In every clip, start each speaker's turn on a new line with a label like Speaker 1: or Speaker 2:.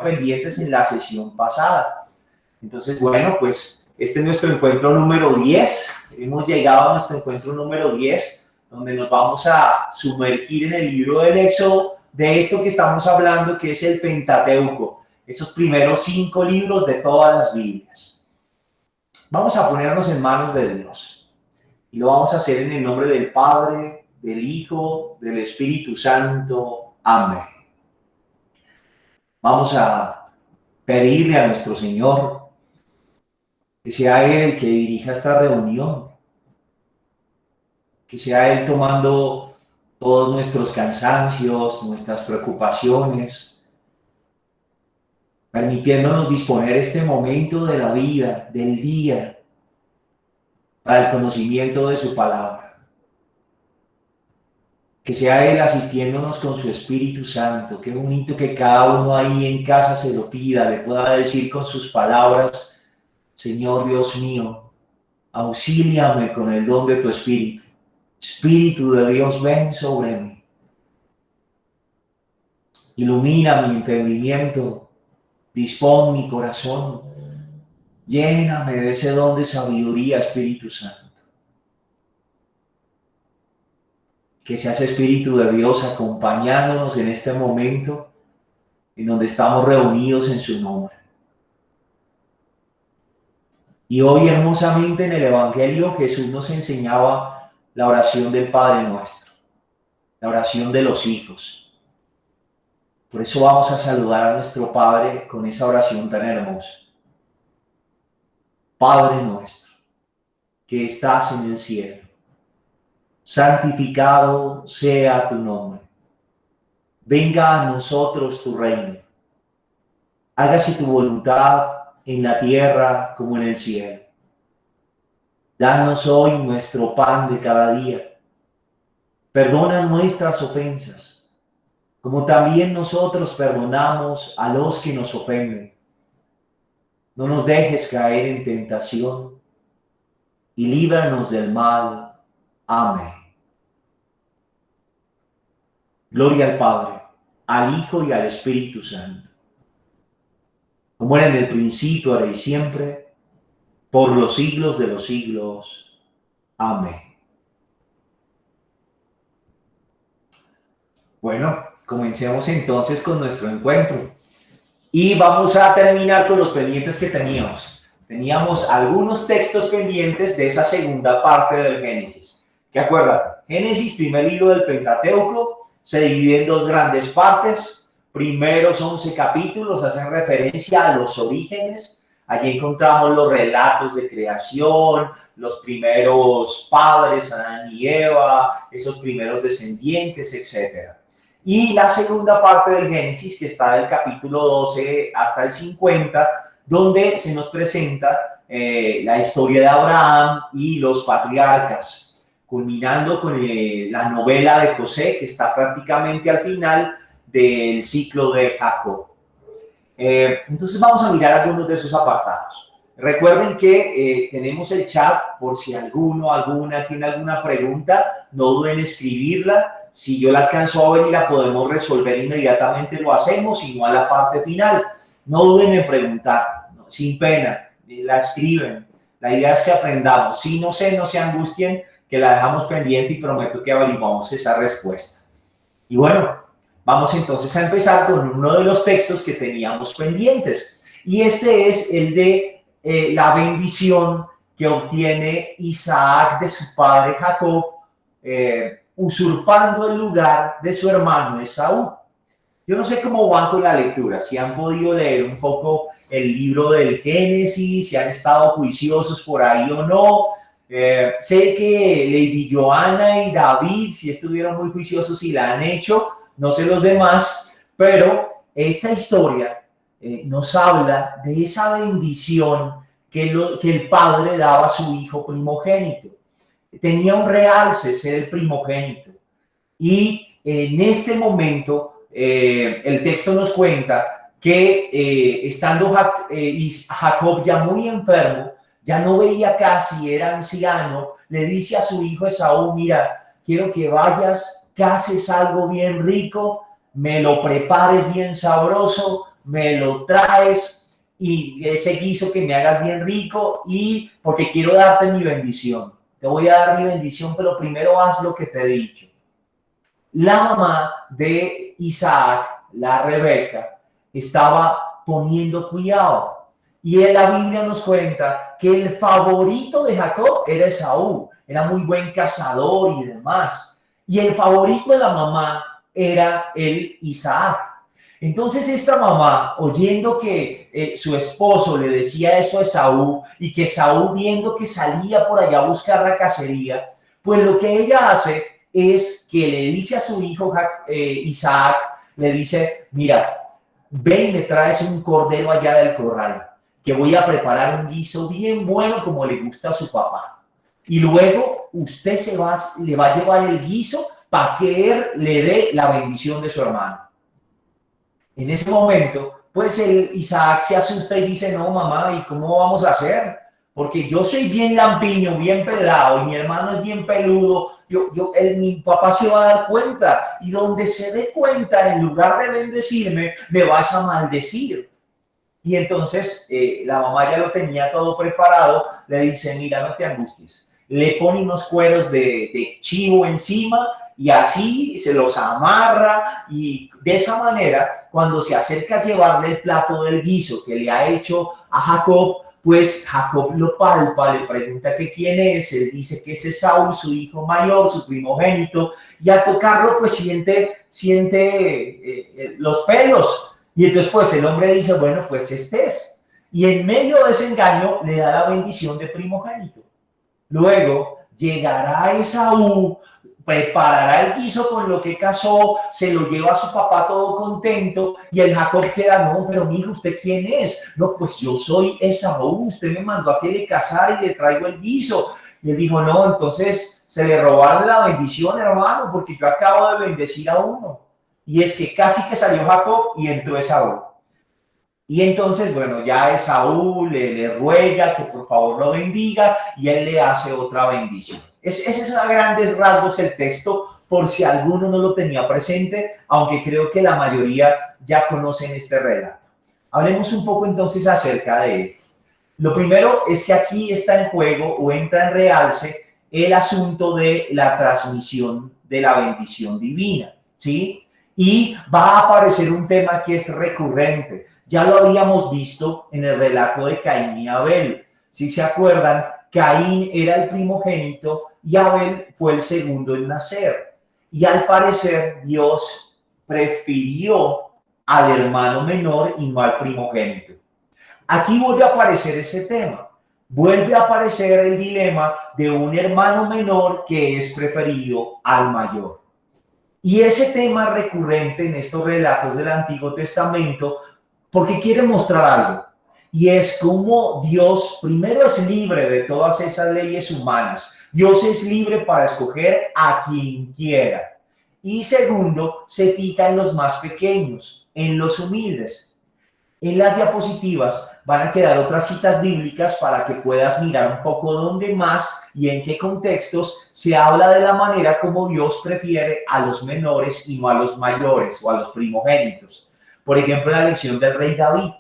Speaker 1: pendientes en la sesión pasada. Entonces, bueno, pues este es nuestro encuentro número 10. Hemos llegado a nuestro encuentro número 10, donde nos vamos a sumergir en el libro del Éxodo, de esto que estamos hablando, que es el Pentateuco, esos primeros 5 libros de todas las Biblias. Vamos a ponernos en manos de Dios y lo vamos a hacer en el nombre del Padre, del Hijo, del Espíritu Santo. Amén. Vamos a pedirle a nuestro Señor que sea Él el que dirija esta reunión, que sea Él tomando todos nuestros cansancios, nuestras preocupaciones, permitiéndonos disponer este momento de la vida, del día, para el conocimiento de su palabra. Que sea Él asistiéndonos con su Espíritu Santo. Qué bonito que cada uno ahí en casa se lo pida, le pueda decir con sus palabras: Señor Dios mío, auxíliame con el don de tu Espíritu. Espíritu de Dios, ven sobre mí. Ilumina mi entendimiento, dispón mi corazón, lléname de ese don de sabiduría, Espíritu Santo. Que seas Espíritu de Dios acompañándonos en este momento en donde estamos reunidos en su nombre. Y hoy hermosamente en el Evangelio Jesús nos enseñaba la oración del Padre Nuestro, la oración de los hijos. Por eso vamos a saludar a nuestro Padre con esa oración tan hermosa. Padre nuestro, que estás en el cielo, santificado sea tu nombre. Venga a nosotros tu reino. Hágase tu voluntad en la tierra como en el cielo. Danos hoy nuestro pan de cada día. Perdona nuestras ofensas, como también nosotros perdonamos a los que nos ofenden. No nos dejes caer en tentación y líbranos del mal. Amén. Gloria al Padre, al Hijo y al Espíritu Santo, como era en el principio, ahora y siempre, por los siglos de los siglos. Amén. Bueno, comencemos entonces con nuestro encuentro. Y vamos a terminar con los pendientes que teníamos. Teníamos algunos textos pendientes de esa segunda parte del Génesis. ¿Qué acuerdan? Génesis, primer libro del Pentateuco, se divide en 2 grandes partes. Primeros 11 capítulos hacen referencia a los orígenes. Allí encontramos los relatos de creación, los primeros padres, Adán y Eva, esos primeros descendientes, etc. Y la segunda parte del Génesis, que está del capítulo 12 hasta el 50, donde se nos presenta la historia de Abraham y los patriarcas, culminando con la novela de José, que está prácticamente al final del ciclo de Jacob. Entonces vamos a mirar algunos de esos apartados. Recuerden que tenemos el chat por si alguna tiene alguna pregunta, no duden en escribirla. Si yo la alcanzo a ver y la podemos resolver inmediatamente, lo hacemos, y no a la parte final. No duden en preguntar, ¿no? Sin pena, la escriben. La idea es que aprendamos. Si no sé, no se angustien, que la dejamos pendiente y prometo que averiguamos esa respuesta. Y bueno, vamos entonces a empezar con uno de los textos que teníamos pendientes. Y este es el de la bendición que obtiene Isaac de su padre Jacob, usurpando el lugar de su hermano Esaú. Yo no sé cómo van con la lectura, si han podido leer un poco el libro del Génesis, si han estado juiciosos por ahí o no. Sé que Lady Joana y David sí estuvieron muy juiciosos y la han hecho, no sé los demás, pero esta historia nos habla de esa bendición que el padre daba a su hijo primogénito. Tenía un realce ser el primogénito. Y en este momento, el texto nos cuenta que estando Jacob ya muy enfermo, ya no veía casi, era anciano, le dice a su hijo Esaú: mira, quiero que vayas, cases algo bien rico, me lo prepares bien sabroso, me lo traes y ese guiso que me hagas bien rico y porque quiero darte mi bendición. Te voy a dar mi bendición, pero primero haz lo que te he dicho. La mamá de Isaac, la Rebeca, estaba poniendo cuidado. Y en la Biblia nos cuenta que el favorito de Jacob era Esaú, era muy buen cazador y demás. Y el favorito de la mamá era el Isaac. Entonces esta mamá, oyendo que su esposo le decía eso a Esaú y que Esaú viendo que salía por allá a buscar la cacería, pues lo que ella hace es que le dice a su hijo Isaac, le dice, mira, ve y me traes un cordero allá del corral, que voy a preparar un guiso bien bueno como le gusta a su papá. Y luego usted le va a llevar el guiso para que él le dé la bendición de su hermano. En ese momento, pues Isaac se asusta y dice, no, mamá, ¿y cómo vamos a hacer? Porque yo soy bien lampiño, bien pelado, y mi hermano es bien peludo, mi papá se va a dar cuenta, y donde se dé cuenta, en lugar de bendecirme, me vas a maldecir. Y entonces la mamá ya lo tenía todo preparado, le dice, mira, no te angusties. Le pone unos cueros de chivo encima y así se los amarra y de esa manera, cuando se acerca a llevarle el plato del guiso que le ha hecho a Jacob, pues Jacob lo palpa, le pregunta que quién es, él dice que es Esaú, su hijo mayor, su primogénito, y al tocarlo pues siente los pelos. Y entonces pues el hombre dice, bueno, pues este es. Y en medio de ese engaño le da la bendición de primogénito. Luego llegará Esaú, preparará el guiso con lo que cazó, se lo lleva a su papá todo contento y el Jacob queda, no, pero mi hijo, ¿usted quién es? No, pues yo soy Esaú, usted me mandó a que le cazara y le traigo el guiso. Y él dijo, no, entonces se le robaron la bendición, hermano, porque yo acabo de bendecir a uno. Y es que casi que salió Jacob y entró Esaú. Y entonces, bueno, ya Esaú le ruega que por favor lo bendiga y él le hace otra bendición. Ese es a grandes rasgos el texto, por si alguno no lo tenía presente, aunque creo que la mayoría ya conocen este relato. Hablemos un poco entonces acerca de él. Lo primero es que aquí está en juego o entra en realce el asunto de la transmisión de la bendición divina, ¿sí? Y va a aparecer un tema que es recurrente. Ya lo habíamos visto en el relato de Caín y Abel. Si se acuerdan, Caín era el primogénito y Abel fue el segundo en nacer. Y al parecer Dios prefirió al hermano menor y no al primogénito. Aquí vuelve a aparecer ese tema. Vuelve a aparecer el dilema de un hermano menor que es preferido al mayor. Y ese tema recurrente en estos relatos del Antiguo Testamento, porque quiere mostrar algo, y es cómo Dios primero es libre de todas esas leyes humanas. Dios es libre para escoger a quien quiera. Y segundo, se fija en los más pequeños, en los humildes. En las diapositivas van a quedar otras citas bíblicas para que puedas mirar un poco dónde más y en qué contextos se habla de la manera como Dios prefiere a los menores y no a los mayores o a los primogénitos. Por ejemplo, en la lección del rey David.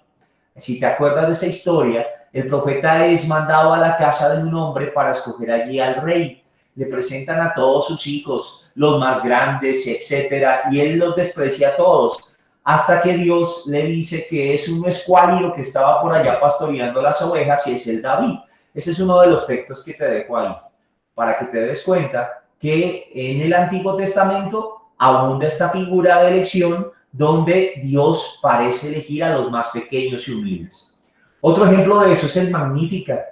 Speaker 1: Si te acuerdas de esa historia, el profeta es mandado a la casa de un hombre para escoger allí al rey. Le presentan a todos sus hijos, los más grandes, etcétera, y él los desprecia a todos. Hasta que Dios le dice que es un escuálido que estaba por allá pastoreando las ovejas y es el David. Ese es uno de los textos que te dejo ahí, para que te des cuenta que en el Antiguo Testamento abunda esta figura de elección donde Dios parece elegir a los más pequeños y humildes. Otro ejemplo de eso es el Magnificat.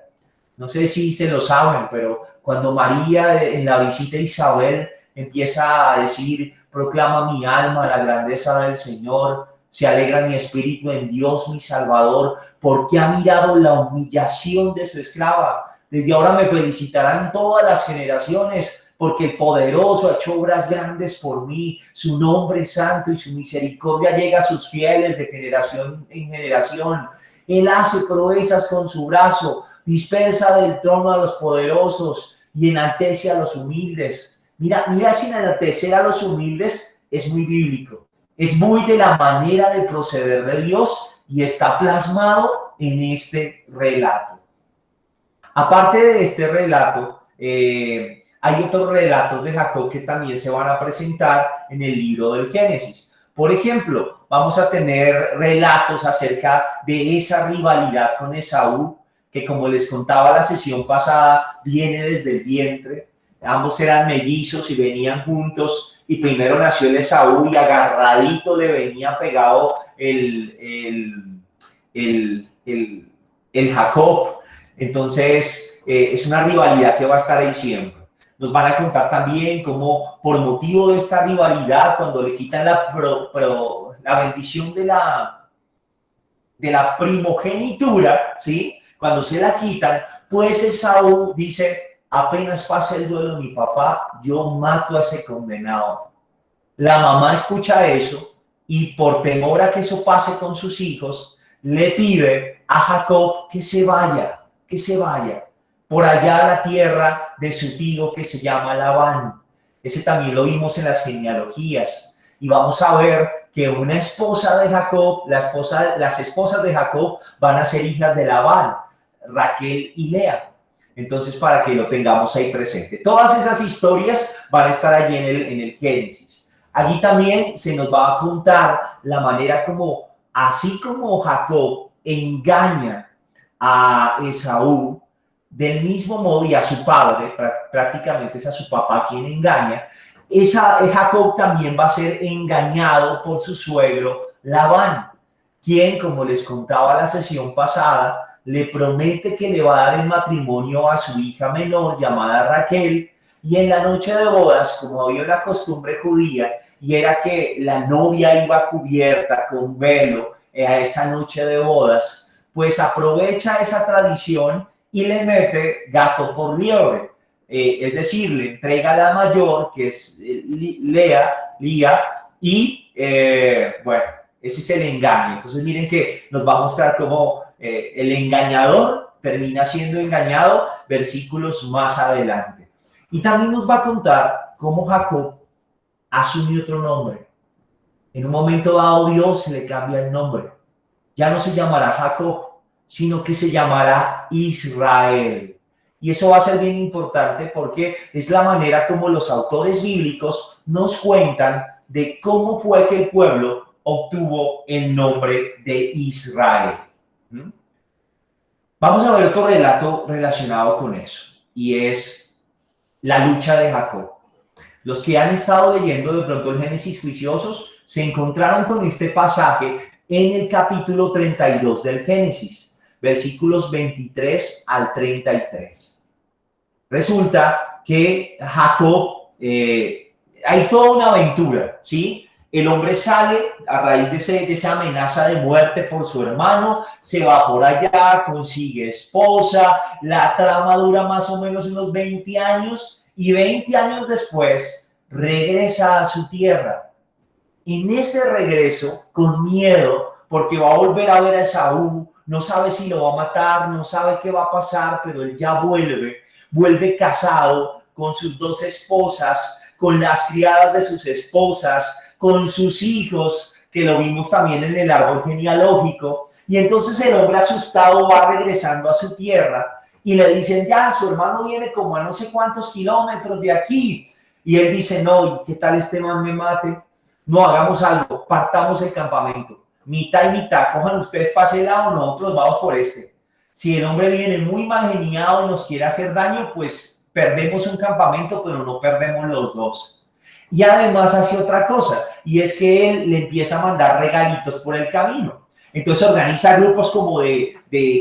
Speaker 1: No sé si se lo saben, pero cuando María en la visita a Isabel empieza a decir, proclama mi alma la grandeza del Señor, se alegra mi espíritu en Dios mi Salvador, porque ha mirado la humillación de su esclava. Desde ahora me felicitarán todas las generaciones, porque el poderoso ha hecho obras grandes por mí, su nombre es santo y su misericordia llega a sus fieles de generación en generación. Él hace proezas con su brazo, dispersa del trono a los poderosos y enaltece a los humildes. Mira, sin enaltecer a los humildes es muy bíblico. Es muy de la manera de proceder de Dios y está plasmado en este relato. Aparte de este relato, hay otros relatos de Jacob que también se van a presentar en el libro del Génesis. Por ejemplo, vamos a tener relatos acerca de esa rivalidad con Esaú, que como les contaba la sesión pasada, viene desde el vientre. Ambos eran mellizos y venían juntos, y primero nació el Esaú y agarradito le venía pegado el Jacob. Entonces, es una rivalidad que va a estar ahí siempre. Nos van a contar también cómo, por motivo de esta rivalidad, cuando le quitan la bendición de la primogenitura, ¿sí? Cuando se la quitan, pues Esaú dice: apenas pase el duelo de mi papá, yo mato a ese condenado. La mamá escucha eso y por temor a que eso pase con sus hijos, le pide a Jacob que se vaya por allá a la tierra de su tío que se llama Labán. Ese también lo vimos en las genealogías. Y vamos a ver que una esposa de Jacob, las esposas de Jacob van a ser hijas de Labán, Raquel y Lea. Entonces, para que lo tengamos ahí presente. Todas esas historias van a estar allí en el Génesis. Allí también se nos va a contar la manera como, así como Jacob engaña a Esaú, del mismo modo, y a su padre, prácticamente es a su papá quien engaña, Jacob también va a ser engañado por su suegro Labán, quien, como les contaba la sesión pasada, le promete que le va a dar en matrimonio a su hija menor llamada Raquel, y en la noche de bodas, como había una costumbre judía, y era que la novia iba cubierta con velo a esa noche de bodas, pues aprovecha esa tradición y le mete gato por liebre. Es decir, le entrega a la mayor, que es Lía, y bueno, ese es el engaño. Entonces miren que nos va a mostrar cómo el engañador termina siendo engañado versículos más adelante. Y también nos va a contar cómo Jacob asume otro nombre. En un momento dado Dios le cambia el nombre. Ya no se llamará Jacob, sino que se llamará Israel. Y eso va a ser bien importante porque es la manera como los autores bíblicos nos cuentan de cómo fue que el pueblo obtuvo el nombre de Israel. Vamos a ver otro relato relacionado con eso, y es la lucha de Jacob. Los que han estado leyendo de pronto el Génesis juiciosos se encontraron con este pasaje en el capítulo 32 del Génesis, versículos 23 al 33. Resulta que Jacob, hay toda una aventura, ¿sí? El hombre sale a raíz de esa amenaza de muerte por su hermano, se va por allá, consigue esposa, la trama dura más o menos unos 20 años y 20 años después regresa a su tierra. En ese regreso, con miedo, porque va a volver a ver a Esaú, no sabe si lo va a matar, no sabe qué va a pasar, pero él ya vuelve casado con sus 2 esposas, con las criadas de sus esposas, con sus hijos, que lo vimos también en el árbol genealógico. Y entonces el hombre asustado va regresando a su tierra y le dicen: ya, su hermano viene como a no sé cuántos kilómetros de aquí. Y él dice: no, ¿qué tal este man me mate? No, hagamos algo, partamos el campamento, mitad y mitad, cojan ustedes para ese lado, nosotros vamos por este. Si el hombre viene muy mal geniado y nos quiere hacer daño, pues perdemos un campamento, pero no perdemos los 2. Y además hace otra cosa, y es que él le empieza a mandar regalitos por el camino. Entonces organiza grupos como de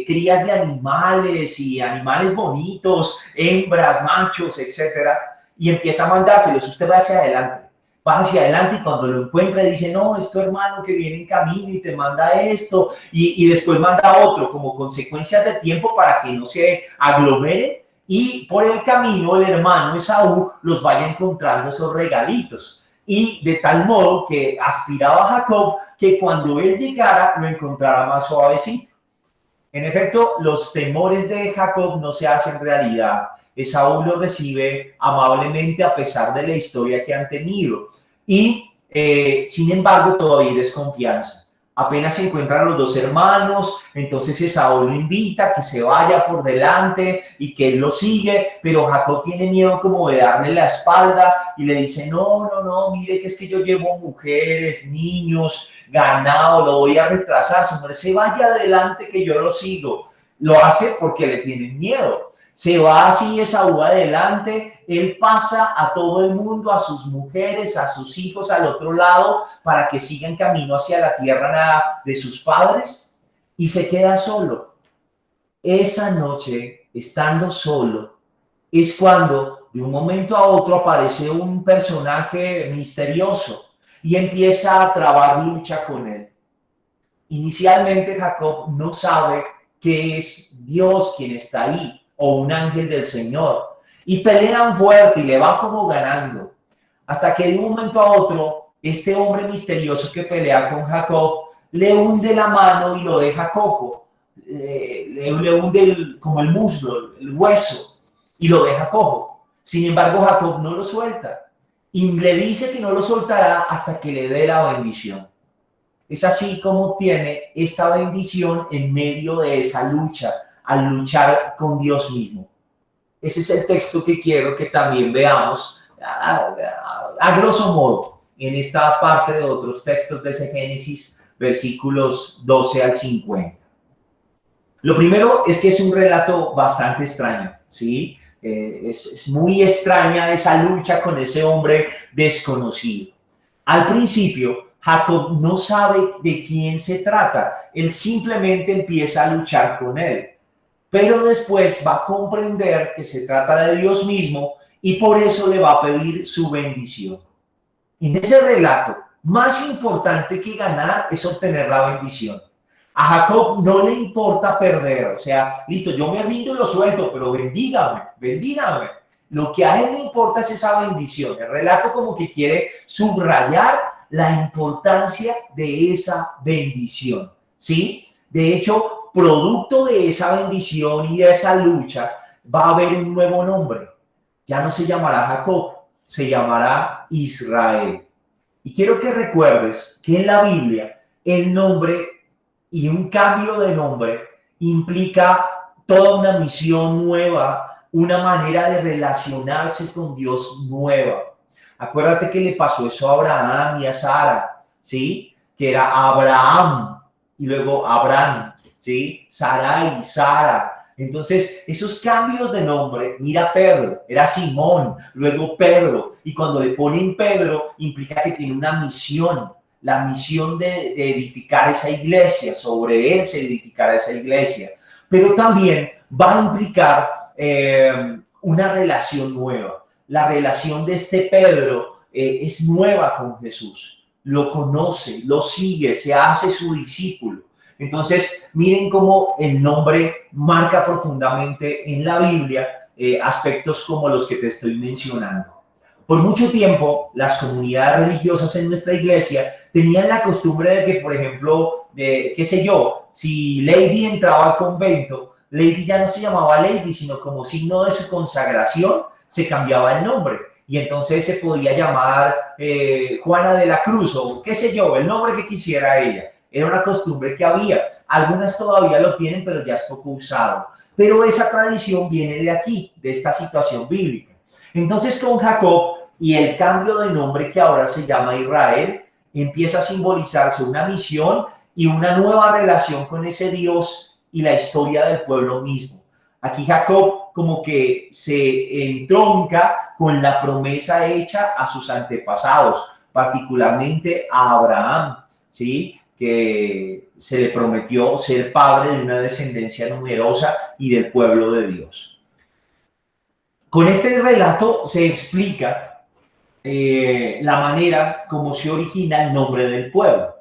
Speaker 1: crías de animales y animales bonitos, hembras, machos, etcétera, y empieza a mandárselos. Usted va hacia adelante y cuando lo encuentra dice: no, es tu hermano que viene en camino y te manda esto, y después manda otro como consecuencia de tiempo para que no se aglomere. Y por el camino el hermano Esaú los vaya encontrando esos regalitos. Y de tal modo que aspiraba Jacob que cuando él llegara lo encontrara más suavecito. En efecto, los temores de Jacob no se hacen realidad. Esaú lo recibe amablemente a pesar de la historia que han tenido. Y Sin embargo, todavía hay desconfianza. Apenas se encuentran los dos hermanos, entonces Esaú lo invita a que se vaya por delante y que él lo sigue, pero Jacob tiene miedo como de darle la espalda y le dice, no, mire que es que yo llevo mujeres, niños, ganado, lo voy a retrasar, señor, se vaya adelante que yo lo sigo. Lo hace porque le tienen miedo. Se va así Esaú adelante, él pasa a todo el mundo, a sus mujeres, a sus hijos al otro lado para que sigan camino hacia la tierra de sus padres y se queda solo. Esa noche, estando solo, es cuando de un momento a otro aparece un personaje misterioso y empieza a trabar lucha con él. Inicialmente Jacob no sabe que es Dios quien está ahí o un ángel del Señor. Y pelean fuerte y le va como ganando. Hasta que de un momento a otro, este hombre misterioso que pelea con Jacob le hunde la mano y lo deja cojo. Le hunde como el muslo, el hueso, y lo deja cojo. Sin embargo, Jacob no lo suelta. Y le dice que no lo soltará hasta que le dé la bendición. Es así como tiene esta bendición en medio de esa lucha, al luchar con Dios mismo. Ese es el texto que quiero que también veamos a grosso modo en esta parte de otros textos de ese Génesis, versículos 12 al 50. Lo primero es que es un relato bastante extraño, ¿sí? Es muy extraña esa lucha con ese hombre desconocido. Al principio, Jacob no sabe de quién se trata, él simplemente empieza a luchar con él, pero después va a comprender que se trata de Dios mismo y por eso le va a pedir su bendición. En ese relato, más importante que ganar es obtener la bendición. A Jacob no le importa perder, o sea, listo, yo me rindo y lo suelto, pero bendígame. Lo que a él le importa es esa bendición. El relato como que quiere subrayar la importancia de esa bendición, ¿sí? De hecho, producto de esa bendición y de esa lucha, va a haber un nuevo nombre. Ya no se llamará Jacob, se llamará Israel. Y quiero que recuerdes que en la Biblia el nombre y un cambio de nombre implica toda una misión nueva, una manera de relacionarse con Dios nueva. Acuérdate que le pasó eso a Abraham y a Sara, ¿sí? Que era Abraham y luego Abraham, ¿sí? Sarai, Sara. Entonces, esos cambios de nombre, mira Pedro, era Simón, luego Pedro, y cuando le ponen Pedro, implica que tiene una misión, la misión de edificar esa iglesia, sobre él se edificará esa iglesia, pero también va a implicar una relación nueva. La relación de este Pedro es nueva con Jesús, lo conoce, lo sigue, se hace su discípulo. Entonces, miren cómo el nombre marca profundamente en la Biblia aspectos como los que te estoy mencionando. Por mucho tiempo, las comunidades religiosas en nuestra iglesia tenían la costumbre de que, por ejemplo, qué sé yo, si Lady entraba al convento, Lady ya no se llamaba Lady, sino como signo de su consagración, se cambiaba el nombre. Y entonces se podía llamar Juana de la Cruz o qué sé yo, el nombre que quisiera ella. Era una costumbre que había. Algunas todavía lo tienen, pero ya es poco usado. Pero esa tradición viene de aquí, de esta situación bíblica. Entonces con Jacob y el cambio de nombre que ahora se llama Israel, empieza a simbolizarse una misión y una nueva relación con ese Dios y la historia del pueblo mismo. Aquí Jacob como que se entronca con la promesa hecha a sus antepasados, particularmente a Abraham, ¿sí? Que se le prometió ser padre de una descendencia numerosa y del pueblo de Dios. Con este relato se explica la manera como se origina el nombre del pueblo.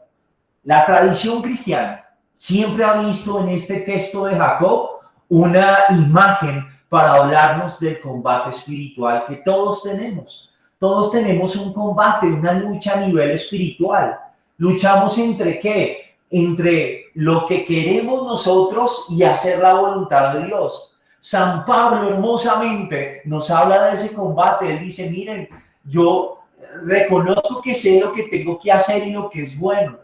Speaker 1: La tradición cristiana siempre ha visto en este texto de Jacob una imagen para hablarnos del combate espiritual que todos tenemos. Todos tenemos un combate, una lucha a nivel espiritual. ¿Luchamos entre qué? Entre lo que queremos nosotros y hacer la voluntad de Dios. San Pablo hermosamente nos habla de ese combate. Él dice, miren, yo reconozco que sé lo que tengo que hacer y lo que es bueno,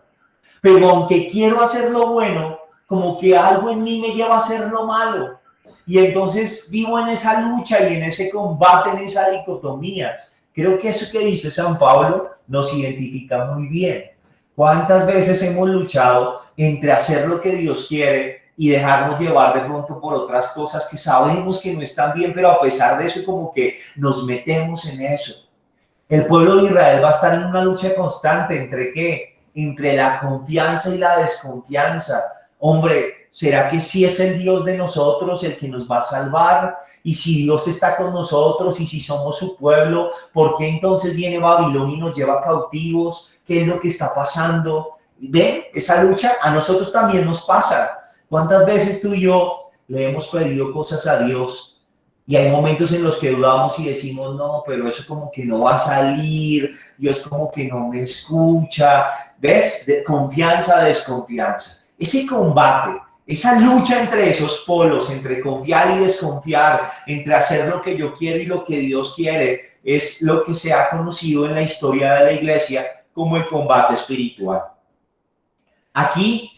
Speaker 1: pero aunque quiero hacer lo bueno, como que algo en mí me lleva a hacer lo malo. Y entonces vivo en esa lucha y en ese combate, en esa dicotomía. Creo que eso que dice San Pablo nos identifica muy bien. ¿Cuántas veces hemos luchado entre hacer lo que Dios quiere y dejarnos llevar de pronto por otras cosas que sabemos que no están bien, pero a pesar de eso como que nos metemos en eso? El pueblo de Israel va a estar en una lucha constante entre ¿qué? Entre la confianza y la desconfianza. Hombre, ¿será que sí es el Dios de nosotros el que nos va a salvar? Y si Dios está con nosotros y si somos su pueblo, ¿por qué entonces viene Babilonia y nos lleva cautivos? ¿Qué es lo que está pasando? ¿Ven? Esa lucha a nosotros también nos pasa. ¿Cuántas veces tú y yo le hemos pedido cosas a Dios? Y hay momentos en los que dudamos y decimos, no, pero eso como que no va a salir, Dios como que no me escucha. ¿Ves? De confianza, desconfianza. Ese combate, esa lucha entre esos polos, entre confiar y desconfiar, entre hacer lo que yo quiero y lo que Dios quiere, es lo que se ha conocido en la historia de la iglesia como el combate espiritual. Aquí,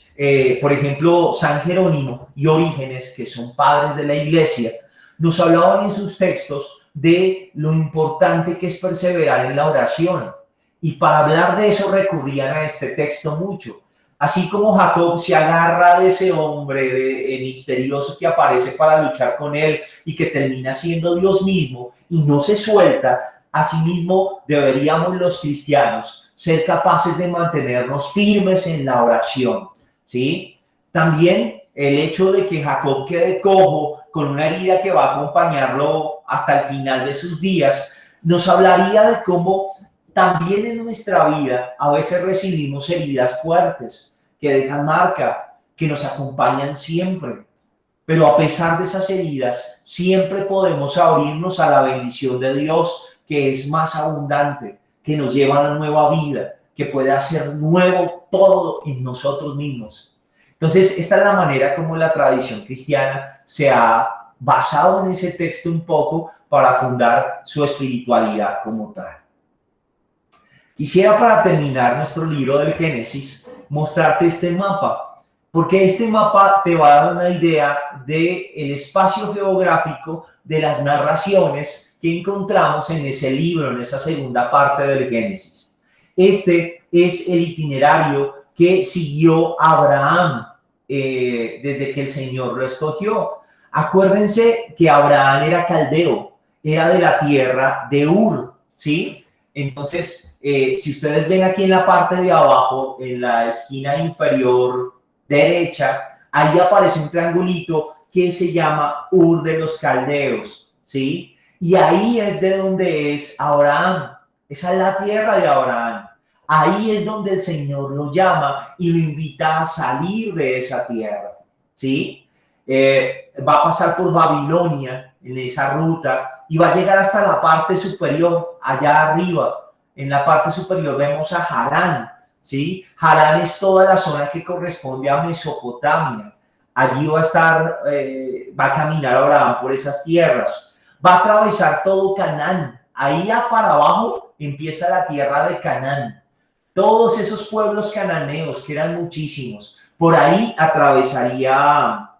Speaker 1: por ejemplo, San Jerónimo y Orígenes, que son padres de la iglesia, nos hablaban en sus textos de lo importante que es perseverar en la oración. Y para hablar de eso recurrían a este texto mucho. Así como Jacob se agarra de ese hombre misterioso que aparece para luchar con él y que termina siendo Dios mismo y no se suelta, asimismo deberíamos los cristianos ser capaces de mantenernos firmes en la oración, ¿sí? También el hecho de que Jacob quede cojo con una herida que va a acompañarlo hasta el final de sus días, nos hablaría de cómo también en nuestra vida a veces recibimos heridas fuertes que dejan marca, que nos acompañan siempre. Pero a pesar de esas heridas, siempre podemos abrirnos a la bendición de Dios, que es más abundante, que nos lleva a una nueva vida, que puede hacer nuevo todo en nosotros mismos. Entonces, esta es la manera como la tradición cristiana se ha basado en ese texto un poco para fundar su espiritualidad como tal. Quisiera, para terminar nuestro libro del Génesis, mostrarte este mapa, porque este mapa te va a dar una idea del espacio geográfico de las narraciones que encontramos en ese libro, en esa segunda parte del Génesis. Este es el itinerario que siguió Abraham desde que el Señor lo escogió. Acuérdense que Abraham era caldeo, era de la tierra de Ur, ¿sí? Entonces, si ustedes ven aquí en la parte de abajo, en la esquina inferior derecha, ahí aparece un triangulito que se llama Ur de los Caldeos, ¿sí? Y ahí es de donde es Abraham. Esa es la tierra de Abraham. Ahí es donde el Señor lo llama y lo invita a salir de esa tierra, ¿sí? Va a pasar por Babilonia en esa ruta y va a llegar hasta la parte superior, allá arriba. En la parte superior vemos a Harán, ¿sí? Harán es toda la zona que corresponde a Mesopotamia. Allí va a estar, va a caminar Abraham por esas tierras. Va a atravesar todo Canaán. Ahí para abajo empieza la tierra de Canaán. Todos esos pueblos cananeos, que eran muchísimos, por ahí atravesaría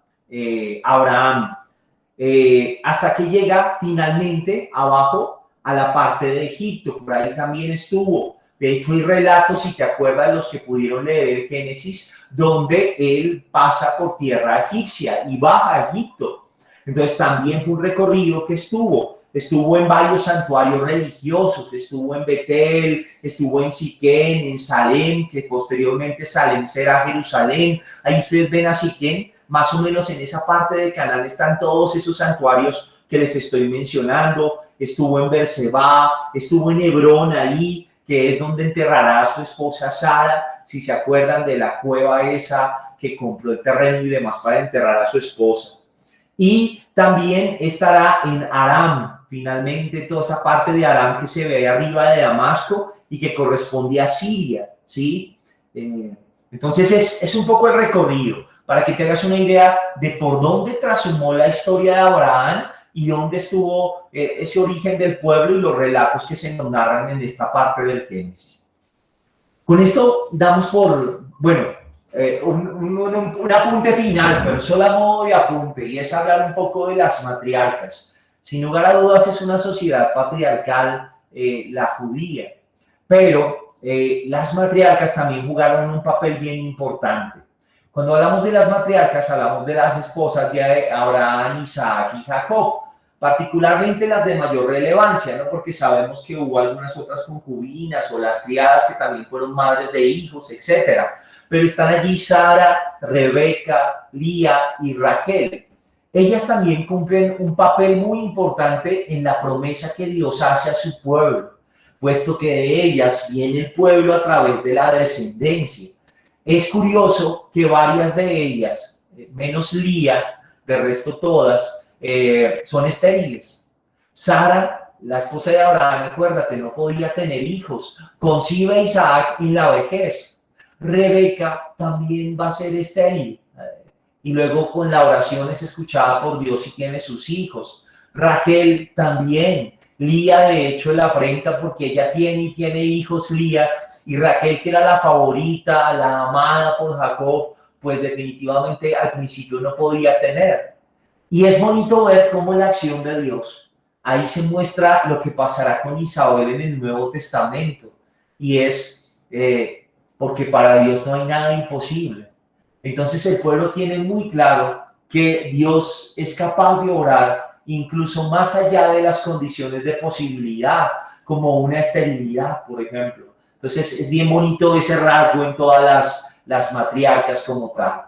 Speaker 1: Abraham, hasta que llega finalmente abajo a la parte de Egipto. Por ahí también estuvo. De hecho, hay relatos, si te acuerdas, los que pudieron leer el Génesis, donde él pasa por tierra egipcia y baja a Egipto. Entonces también fue un recorrido que estuvo en varios santuarios religiosos, estuvo en Betel, estuvo en Siquén, en Salem, que posteriormente Salem será Jerusalén. Ahí ustedes ven a Siquén, más o menos en esa parte de Canaán están todos esos santuarios que les estoy mencionando. Estuvo en Berseba, estuvo en Hebrón ahí, que es donde enterrará a su esposa Sara, si se acuerdan de la cueva esa que compró el terreno y demás para enterrar a su esposa. Y también estará en Aram, finalmente toda esa parte de Aram que se ve arriba de Damasco y que corresponde a Siria, ¿sí? Entonces es un poco el recorrido, para que te hagas una idea de por dónde trasumó la historia de Abraham y dónde estuvo ese origen del pueblo y los relatos que se nos narran en esta parte del Génesis. Con esto damos por, bueno, un apunte final, pero solo a modo de apunte, y es hablar un poco de las matriarcas. Sin lugar a dudas es una sociedad patriarcal, la judía, pero las matriarcas también jugaron un papel bien importante. Cuando hablamos de las matriarcas, hablamos de las esposas de Abraham, Isaac y Jacob, particularmente las de mayor relevancia, ¿no? Porque sabemos que hubo algunas otras concubinas o las criadas que también fueron madres de hijos, etcétera. Pero están allí Sara, Rebeca, Lía y Raquel. Ellas también cumplen un papel muy importante en la promesa que Dios hace a su pueblo, puesto que de ellas viene el pueblo a través de la descendencia. Es curioso que varias de ellas, menos Lía, de resto todas, son estériles. Sara, la esposa de Abraham, acuérdate, no podía tener hijos. Concibe a Isaac en la vejez. Rebeca también va a ser estéril. Y luego con la oración es escuchada por Dios y tiene sus hijos. Raquel también. Lía, de hecho, la afrenta porque ella tiene hijos, Lía. Y Raquel, que era la favorita, la amada por Jacob, pues definitivamente al principio no podía tener. Y es bonito ver cómo la acción de Dios, ahí se muestra lo que pasará con Isabel en el Nuevo Testamento. Y es porque para Dios no hay nada imposible. Entonces el pueblo tiene muy claro que Dios es capaz de obrar incluso más allá de las condiciones de posibilidad, como una esterilidad, por ejemplo. Entonces es bien bonito ese rasgo en todas las matriarcas como tal.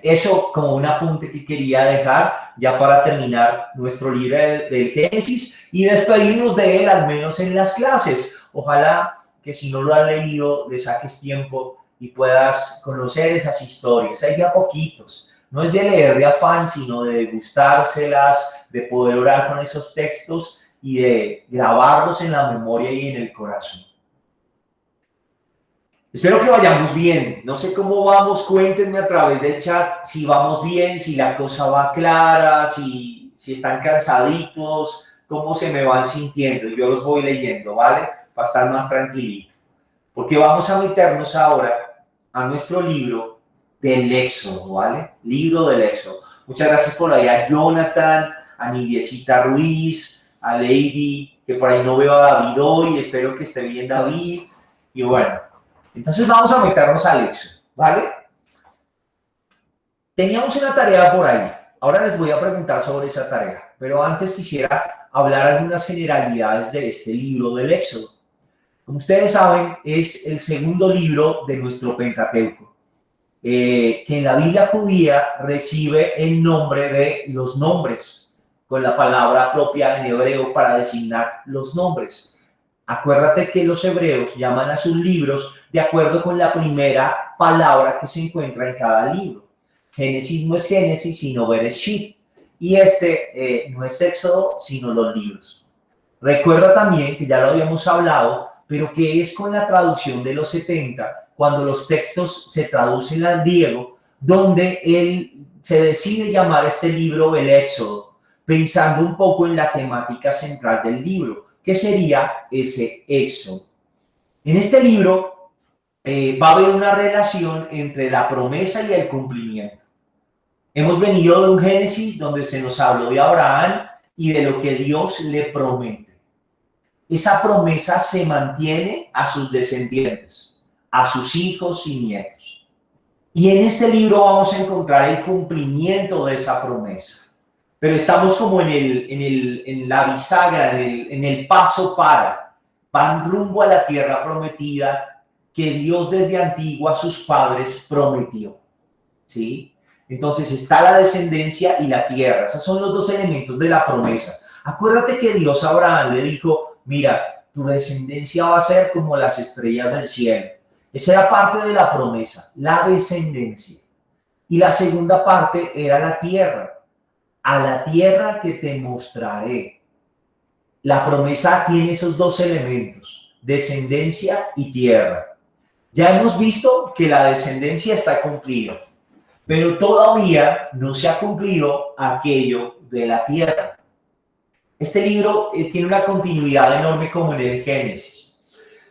Speaker 1: Eso como un apunte que quería dejar ya para terminar nuestro libro del Génesis y despedirnos de él, al menos en las clases. Ojalá que si no lo has leído, le saques tiempo y puedas conocer esas historias. Hay de a poquitos. No es de leer de afán, sino de degustárselas, de poder orar con esos textos y de grabarlos en la memoria y en el corazón. Espero que vayamos bien. No sé cómo vamos, cuéntenme a través del chat si vamos bien, si la cosa va clara, si están cansaditos, cómo se me van sintiendo. Yo los voy leyendo, ¿vale? Para estar más tranquilito. Porque vamos a meternos ahora a nuestro libro del Éxodo, ¿vale? Libro del Éxodo. Muchas gracias por ahí a Jonathan, a Nidiecita Ruiz, a Lady, que por ahí no veo a David hoy, espero que esté bien David. Y bueno, entonces vamos a meternos al Éxodo, ¿vale? Teníamos una tarea por ahí. Ahora les voy a preguntar sobre esa tarea, pero antes quisiera hablar algunas generalidades de este libro del Éxodo. Como ustedes saben, es el segundo libro de nuestro Pentateuco, que en la Biblia judía recibe el nombre de los nombres, con la palabra propia en hebreo para designar los nombres. Acuérdate que los hebreos llaman a sus libros de acuerdo con la primera palabra que se encuentra en cada libro. Génesis no es Génesis, sino Bereshit. Y no es Éxodo, sino los libros. Recuerda también que ya lo habíamos hablado, pero que es con la traducción de los 70, cuando los textos se traducen al griego, donde él se decide llamar este libro el Éxodo, pensando un poco en la temática central del libro, que sería ese éxodo. En este libro va a haber una relación entre la promesa y el cumplimiento. Hemos venido de un Génesis donde se nos habló de Abraham y de lo que Dios le promete. Esa promesa se mantiene a sus descendientes, a sus hijos y nietos. Y en este libro vamos a encontrar el cumplimiento de esa promesa. Pero estamos como en la bisagra, en el paso para. Van rumbo a la tierra prometida que Dios desde antiguo a sus padres prometió. ¿Sí? Entonces está la descendencia y la tierra. Esos son los dos elementos de la promesa. Acuérdate que Dios a Abraham le dijo, mira, tu descendencia va a ser como las estrellas del cielo. Esa era parte de la promesa, la descendencia. Y la segunda parte era la tierra. A la tierra que te mostraré. La promesa tiene esos dos elementos, descendencia y tierra. Ya hemos visto que la descendencia está cumplida. pero todavía no se ha cumplido aquello de la tierra. Este libro tiene una continuidad enorme como en el Génesis.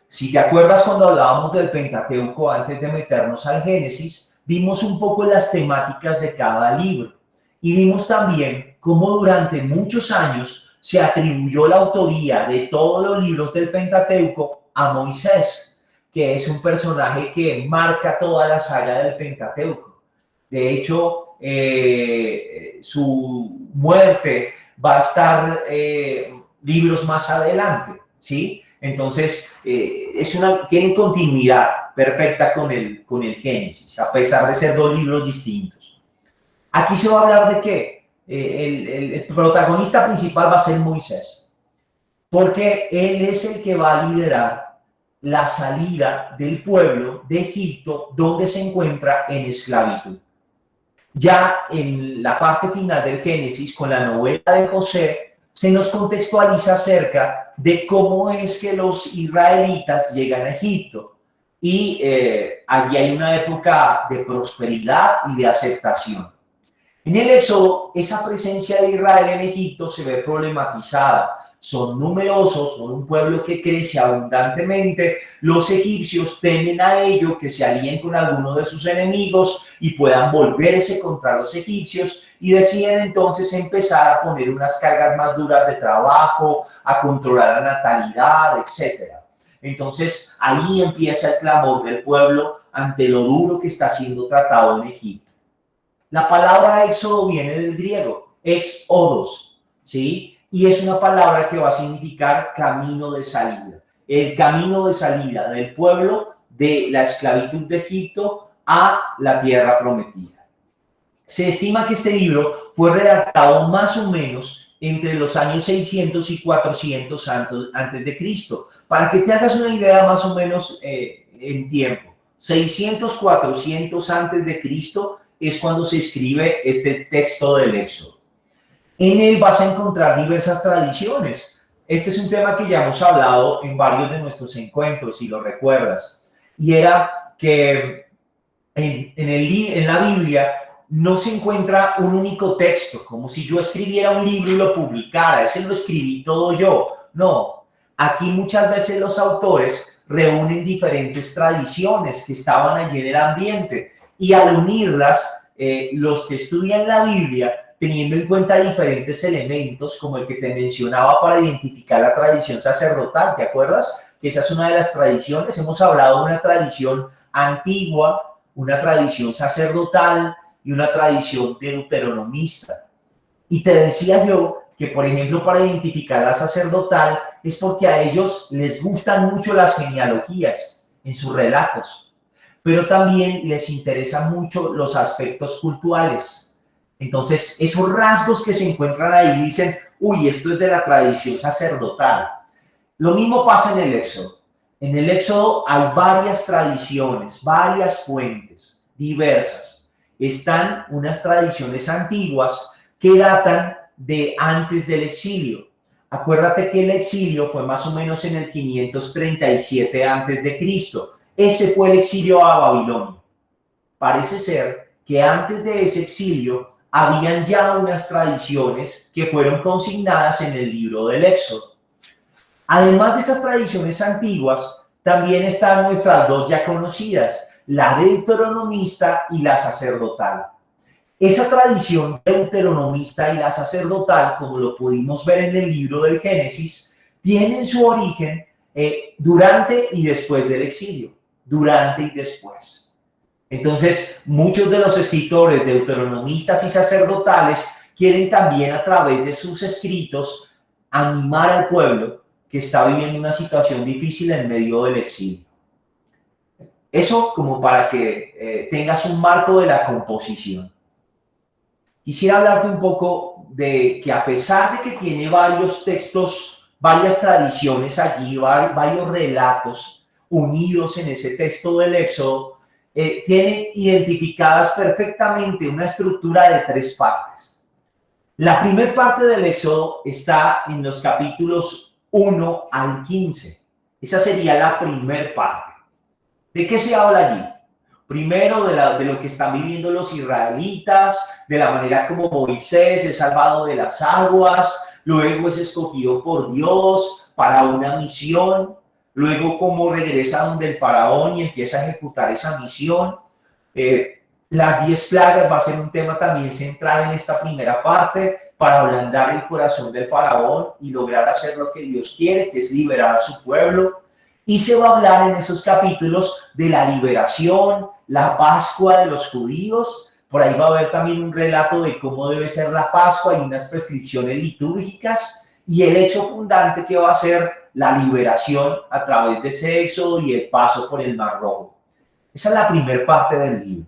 Speaker 1: Si te acuerdas cuando hablábamos del Pentateuco antes de meternos al Génesis, vimos un poco las temáticas de cada libro y vimos también cómo durante muchos años se atribuyó la autoría de todos los libros del Pentateuco a Moisés, que es un personaje que marca toda la saga del Pentateuco. De hecho, su muerte va a estar libros más adelante, ¿sí? Entonces, tienen continuidad perfecta con el Génesis, a pesar de ser dos libros distintos. Aquí se va a hablar de que el protagonista principal va a ser Moisés, porque él es el que va a liderar la salida del pueblo de Egipto, donde se encuentra en esclavitud. Ya en la parte final del Génesis, con la novela de José, se nos contextualiza acerca de cómo es que los israelitas llegan a Egipto. Y allí hay una época de prosperidad y de aceptación. En el Éxodo, esa presencia de Israel en Egipto se ve problematizada. Son numerosos, son un pueblo que crece abundantemente. Los egipcios temen a ello que se alíen con alguno de sus enemigos y puedan volverse contra los egipcios, y deciden entonces empezar a poner unas cargas más duras de trabajo, a controlar la natalidad, etc. Entonces ahí empieza el clamor del pueblo ante lo duro que está siendo tratado en Egipto. La palabra éxodo viene del griego, ex-odos, ¿sí? Y es una palabra que va a significar camino de salida. El camino de salida del pueblo de la esclavitud de Egipto a la tierra prometida. Se estima que este libro fue redactado más o menos entre los años 600 y 400 antes de Cristo. Para que te hagas una idea más o menos en tiempo, 600, 400 antes de Cristo es cuando se escribe este texto del Éxodo. En él vas a encontrar diversas tradiciones. Este es un tema que ya hemos hablado en varios de nuestros encuentros, si lo recuerdas. Y era que en la Biblia no se encuentra un único texto, como si yo escribiera un libro y lo publicara. Ese lo escribí todo yo. No, aquí muchas veces los autores reúnen diferentes tradiciones que estaban allí en el ambiente. Y al unirlas, los que estudian la Biblia, teniendo en cuenta diferentes elementos, como el que te mencionaba para identificar la tradición sacerdotal, ¿te acuerdas? Que esa es una de las tradiciones. Hemos hablado de una tradición antigua, una tradición sacerdotal y una tradición deuteronomista. Y te decía yo que, por ejemplo, para identificar la sacerdotal es porque a ellos les gustan mucho las genealogías en sus relatos, pero también les interesan mucho los aspectos cultuales. Entonces, esos rasgos que se encuentran ahí dicen, uy, esto es de la tradición sacerdotal. Lo mismo pasa en el Éxodo. En el Éxodo hay varias tradiciones, varias fuentes diversas. Están unas tradiciones antiguas que datan de antes del exilio. Acuérdate que el exilio fue más o menos en el 537 antes de Cristo. Ese fue el exilio a Babilonia. Parece ser que antes de ese exilio habían ya unas tradiciones que fueron consignadas en el libro del Éxodo. Además de esas tradiciones antiguas, también están nuestras dos ya conocidas, la deuteronomista y la sacerdotal. Esa tradición deuteronomista y la sacerdotal, como lo pudimos ver en el libro del Génesis, tienen su origen durante y después del exilio. Durante y después. Entonces, muchos de los escritores deuteronomistas y sacerdotales quieren también a través de sus escritos animar al pueblo que está viviendo una situación difícil en medio del exilio. Eso como para que tengas un marco de la composición. Quisiera hablarte un poco de que a pesar de que tiene varios textos, varias tradiciones allí, varios relatos, unidos en ese texto del Éxodo, tiene identificadas perfectamente una estructura de 3 partes. La primera parte del Éxodo está en los capítulos 1 al 15. Esa sería la primera parte. ¿De qué se habla allí? Primero, de lo que están viviendo los israelitas, de la manera como Moisés es salvado de las aguas, luego es escogido por Dios para una misión, luego cómo regresa donde el faraón y empieza a ejecutar esa misión. Las 10 plagas va a ser un tema también central en esta primera parte para ablandar el corazón del faraón y lograr hacer lo que Dios quiere, que es liberar a su pueblo. Y se va a hablar en esos capítulos de la liberación, la Pascua de los judíos. Por ahí va a haber también un relato de cómo debe ser la Pascua y unas prescripciones litúrgicas y el hecho fundante que va a ser la liberación a través de ese éxodo y el paso por el Mar Rojo. Esa es la primera parte del libro.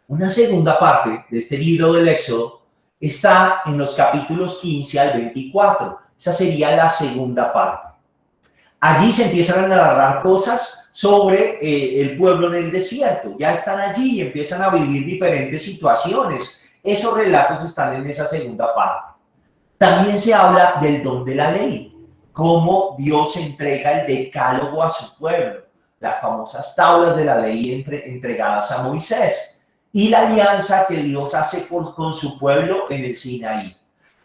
Speaker 1: Una segunda parte de este libro del Éxodo está en los capítulos 15 al 24. Esa sería la segunda parte. Allí se empiezan a narrar cosas sobre el pueblo en el desierto. Ya están allí y empiezan a vivir diferentes situaciones. Esos relatos están en esa segunda parte. También se habla del don de la ley, cómo Dios entrega el decálogo a su pueblo, las famosas tablas de la ley entregadas a Moisés, y la alianza que Dios hace con su pueblo en el Sinaí,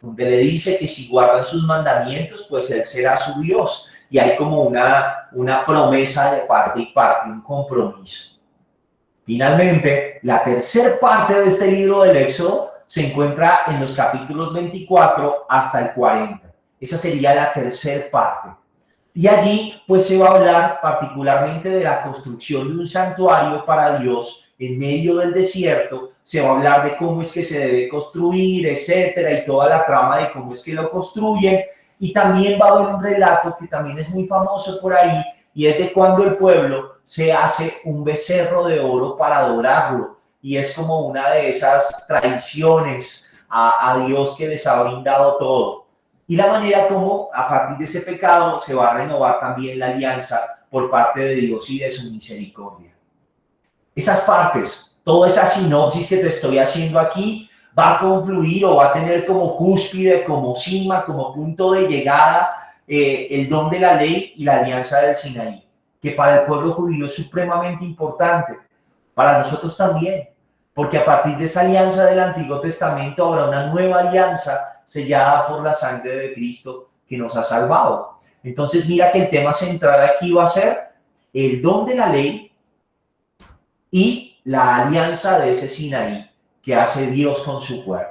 Speaker 1: donde le dice que si guardan sus mandamientos, pues Él será su Dios. Y hay como una promesa de parte y parte, un compromiso. Finalmente, la tercera parte de este libro del Éxodo se encuentra en los capítulos 24 hasta el 40. Esa sería la tercera parte. Y allí pues se va a hablar particularmente de la construcción de un santuario para Dios en medio del desierto. Se va a hablar de cómo es que se debe construir, etcétera, y toda la trama de cómo es que lo construyen. Y también va a haber un relato que también es muy famoso por ahí, y es de cuando el pueblo se hace un becerro de oro para adorarlo. Y es como una de esas tradiciones a Dios que les ha brindado todo. Y la manera como a partir de ese pecado se va a renovar también la alianza por parte de Dios y de su misericordia. Esas partes, toda esa sinopsis que te estoy haciendo aquí, va a confluir o va a tener como cúspide, como cima, como punto de llegada el don de la ley y la alianza del Sinaí, que para el pueblo judío es supremamente importante, para nosotros también, porque a partir de esa alianza del Antiguo Testamento habrá una nueva alianza sellada por la sangre de Cristo que nos ha salvado. Entonces mira que el tema central aquí va a ser el don de la ley y la alianza de ese Sinaí que hace Dios con su pueblo.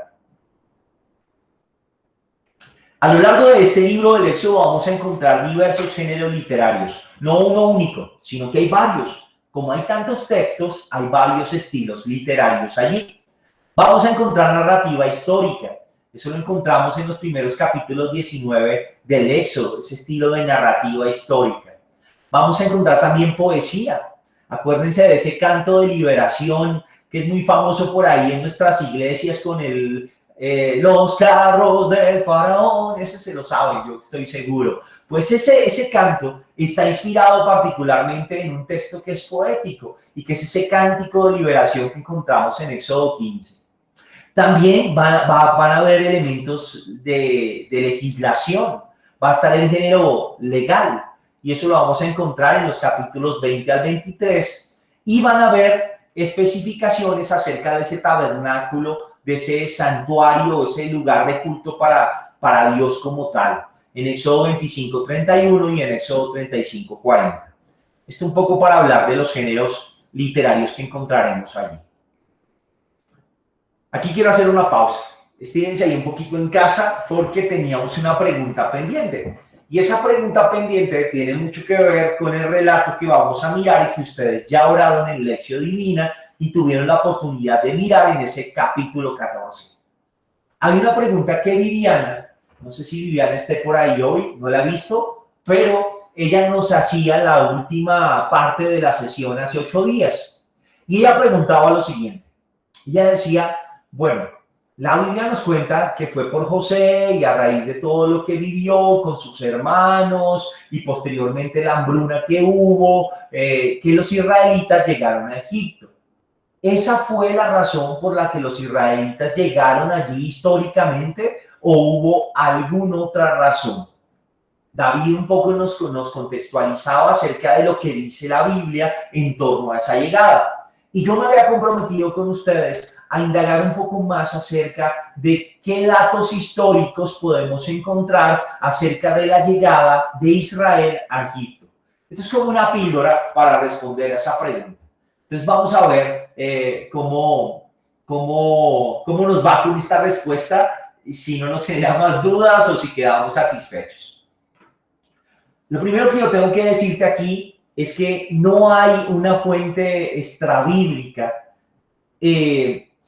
Speaker 1: A lo largo de este libro del Éxodo vamos a encontrar diversos géneros literarios, no uno único, sino que hay varios. Como hay tantos textos, hay varios estilos literarios allí. Vamos a encontrar narrativa histórica. Eso lo encontramos en los primeros capítulos 19 del Éxodo, ese estilo de narrativa histórica. Vamos a encontrar también poesía. Acuérdense de ese canto de liberación que es muy famoso por ahí en nuestras iglesias con los carros del faraón, ese se lo saben, yo estoy seguro. Pues ese canto está inspirado particularmente en un texto que es poético y que es ese cántico de liberación que encontramos en Éxodo 15. También van a haber elementos de legislación, va a estar el género legal y eso lo vamos a encontrar en los capítulos 20 al 23 y van a haber especificaciones acerca de ese tabernáculo, de ese santuario, ese lugar de culto para Dios como tal, en Éxodo 25:31 y en Éxodo 35:40. Esto un poco para hablar de los géneros literarios que encontraremos allí. Aquí quiero hacer una pausa. Estírense ahí un poquito en casa porque teníamos una pregunta pendiente. Y esa pregunta pendiente tiene mucho que ver con el relato que vamos a mirar y que ustedes ya oraron en Lección Divina y tuvieron la oportunidad de mirar en ese capítulo 14. Hay una pregunta que Viviana, no sé si Viviana esté por ahí hoy, no la he visto, pero ella nos hacía la última parte de la sesión hace 8 días. Y ella preguntaba lo siguiente. Ella decía, bueno, la Biblia nos cuenta que fue por José y a raíz de todo lo que vivió con sus hermanos y posteriormente la hambruna que hubo, que los israelitas llegaron a Egipto. ¿Esa fue la razón por la que los israelitas llegaron allí históricamente o hubo alguna otra razón? David un poco nos contextualizaba acerca de lo que dice la Biblia en torno a esa llegada. Y yo me había comprometido con ustedes a indagar un poco más acerca de qué datos históricos podemos encontrar acerca de la llegada de Israel a Egipto. Esto es como una píldora para responder a esa pregunta. Entonces vamos a ver cómo nos va con esta respuesta, y si no nos genera más dudas o si quedamos satisfechos. Lo primero que yo tengo que decirte aquí es que no hay una fuente extrabíblica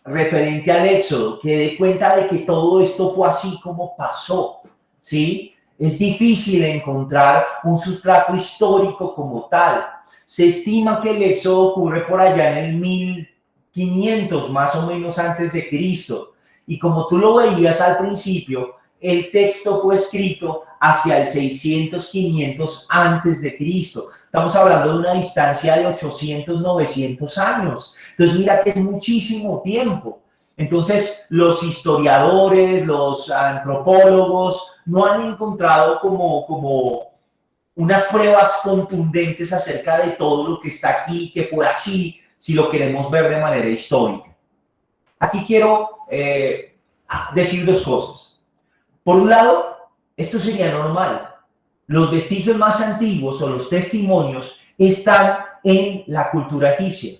Speaker 1: referente al Éxodo que dé cuenta de que todo esto fue así como pasó, ¿sí? Es difícil encontrar un sustrato histórico como tal. Se estima que el Éxodo ocurre por allá en el 1500 más o menos antes de Cristo. Y como tú lo veías al principio, el texto fue escrito hacia el 600, 500 antes de Cristo. Estamos hablando de una distancia de 800, 900 años. Entonces mira que es muchísimo tiempo. Entonces los historiadores, los antropólogos no han encontrado como unas pruebas contundentes acerca de todo lo que está aquí, que fue así, si lo queremos ver de manera histórica. Aquí quiero decir dos cosas. Por un lado, esto sería normal. Los vestigios más antiguos o los testimonios están en la cultura egipcia.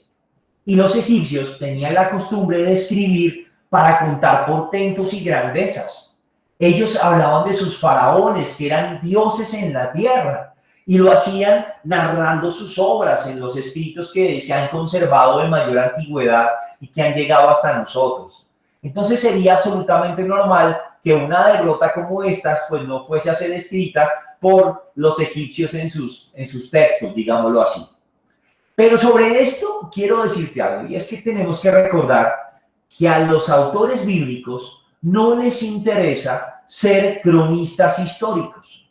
Speaker 1: Y los egipcios tenían la costumbre de escribir para contar portentos y grandezas. Ellos hablaban de sus faraones, que eran dioses en la tierra, y lo hacían narrando sus obras en los escritos que se han conservado de mayor antigüedad y que han llegado hasta nosotros. Entonces sería absolutamente normal que una derrota como estas pues no fuese a ser escrita por los egipcios en sus textos, digámoslo así. Pero sobre esto quiero decirte algo, y es que tenemos que recordar que a los autores bíblicos no les interesa ser cronistas históricos.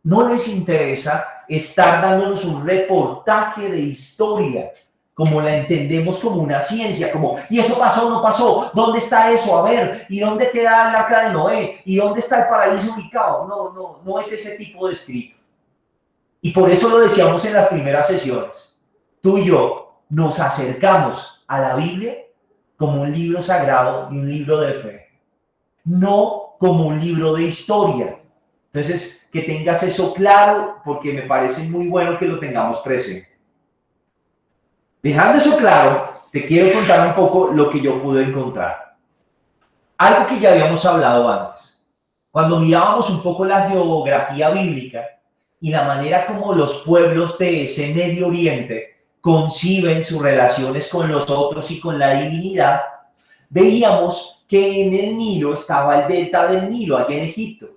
Speaker 1: No les interesa estar dándonos un reportaje de historia, como la entendemos como una ciencia, como, ¿y eso pasó o no pasó? ¿Dónde está eso? A ver, ¿y dónde queda el arca de Noé? ¿Y dónde está el paraíso ubicado? No es ese tipo de escrito. Y por eso lo decíamos en las primeras sesiones. Tú y yo nos acercamos a la Biblia como un libro sagrado y un libro de fe, no como un libro de historia. Entonces, que tengas eso claro, porque me parece muy bueno que lo tengamos presente. Dejando eso claro, te quiero contar un poco lo que yo pude encontrar. Algo que ya habíamos hablado antes. Cuando mirábamos un poco la geografía bíblica y la manera como los pueblos de ese Medio Oriente conciben sus relaciones con los otros y con la divinidad, veíamos que en el Nilo estaba el delta del Nilo, allá en Egipto,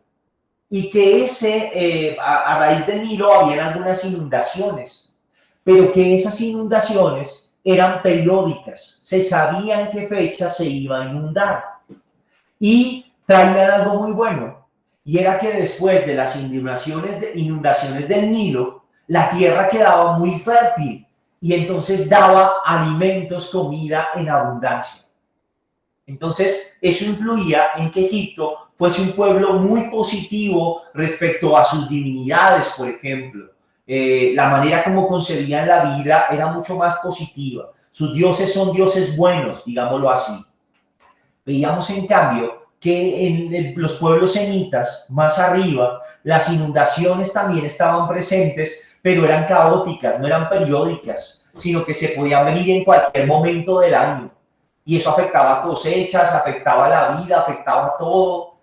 Speaker 1: y que a raíz del Nilo habían algunas inundaciones, pero que esas inundaciones eran periódicas, se sabía en qué fecha se iba a inundar, y traían algo muy bueno, y era que después de las inundaciones del Nilo, la tierra quedaba muy fértil, y entonces daba alimentos, comida en abundancia. Entonces, eso influía en que Egipto fuese un pueblo muy positivo respecto a sus divinidades, por ejemplo. La manera como concebían la vida era mucho más positiva. Sus dioses son dioses buenos, digámoslo así. Veíamos, en cambio, que en los pueblos semitas, más arriba, las inundaciones también estaban presentes, pero eran caóticas, no eran periódicas, sino que se podían venir en cualquier momento del año. Y eso afectaba cosechas, afectaba la vida, afectaba todo.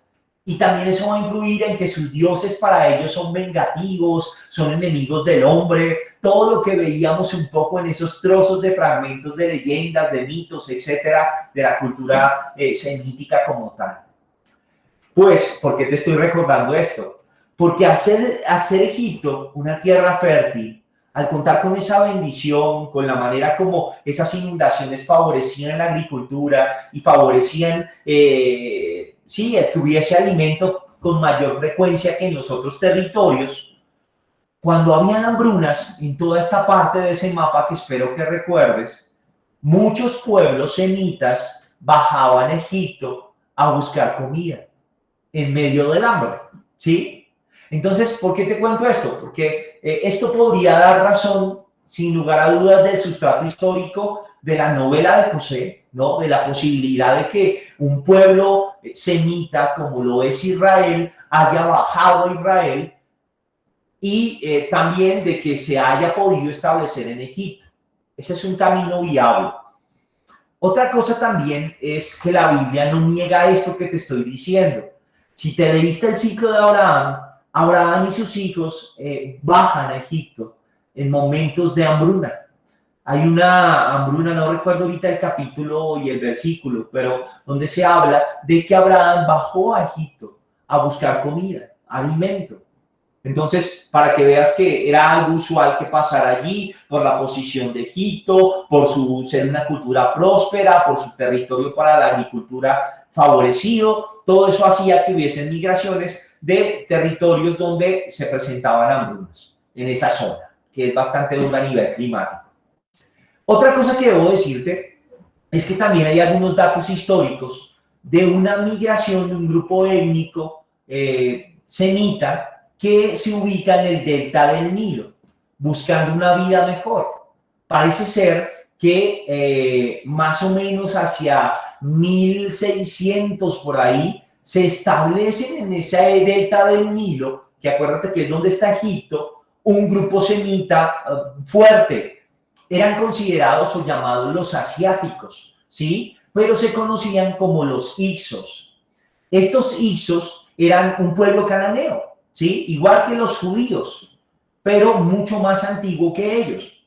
Speaker 1: Y también eso va a influir en que sus dioses para ellos son vengativos, son enemigos del hombre. Todo lo que veíamos un poco en esos trozos de fragmentos de leyendas, de mitos, etcétera, de la cultura semítica como tal. Pues, ¿por qué te estoy recordando esto? Porque hacer Egipto una tierra fértil, al contar con esa bendición, con la manera como esas inundaciones favorecían la agricultura y favorecían, el que hubiese alimento con mayor frecuencia que en los otros territorios, cuando habían hambrunas en toda esta parte de ese mapa que espero que recuerdes, muchos pueblos semitas bajaban a Egipto a buscar comida en medio del hambre, ¿sí? Entonces, ¿por qué te cuento esto? Porque esto podría dar razón, sin lugar a dudas, del sustrato histórico de la novela de José, ¿no? De la posibilidad de que un pueblo semita, como lo es Israel, haya bajado a Israel y también de que se haya podido establecer en Egipto. Ese es un camino viable. Otra cosa también es que la Biblia no niega esto que te estoy diciendo. Si te leíste el ciclo de Abraham, Abraham y sus hijos bajan a Egipto en momentos de hambruna. Hay una hambruna, no recuerdo ahorita el capítulo y el versículo, pero donde se habla de que Abraham bajó a Egipto a buscar comida, alimento. Entonces, para que veas que era algo usual que pasara allí por la posición de Egipto, por su ser una cultura próspera, por su territorio para la agricultura favorecido, todo eso hacía que hubiesen migraciones de territorios donde se presentaban hambrunas en esa zona, que es bastante dura a nivel climático. Otra cosa que debo decirte es que también hay algunos datos históricos de una migración de un grupo étnico semita que se ubica en el delta del Nilo, buscando una vida mejor. Parece ser que más o menos hacia 1600 por ahí se establecen en ese delta del Nilo, que acuérdate que es donde está Egipto, un grupo semita fuerte. Eran considerados o llamados los asiáticos, ¿sí? Pero se conocían como los Hicsos. Estos Hicsos eran un pueblo cananeo, ¿sí? Igual que los judíos, pero mucho más antiguo que ellos.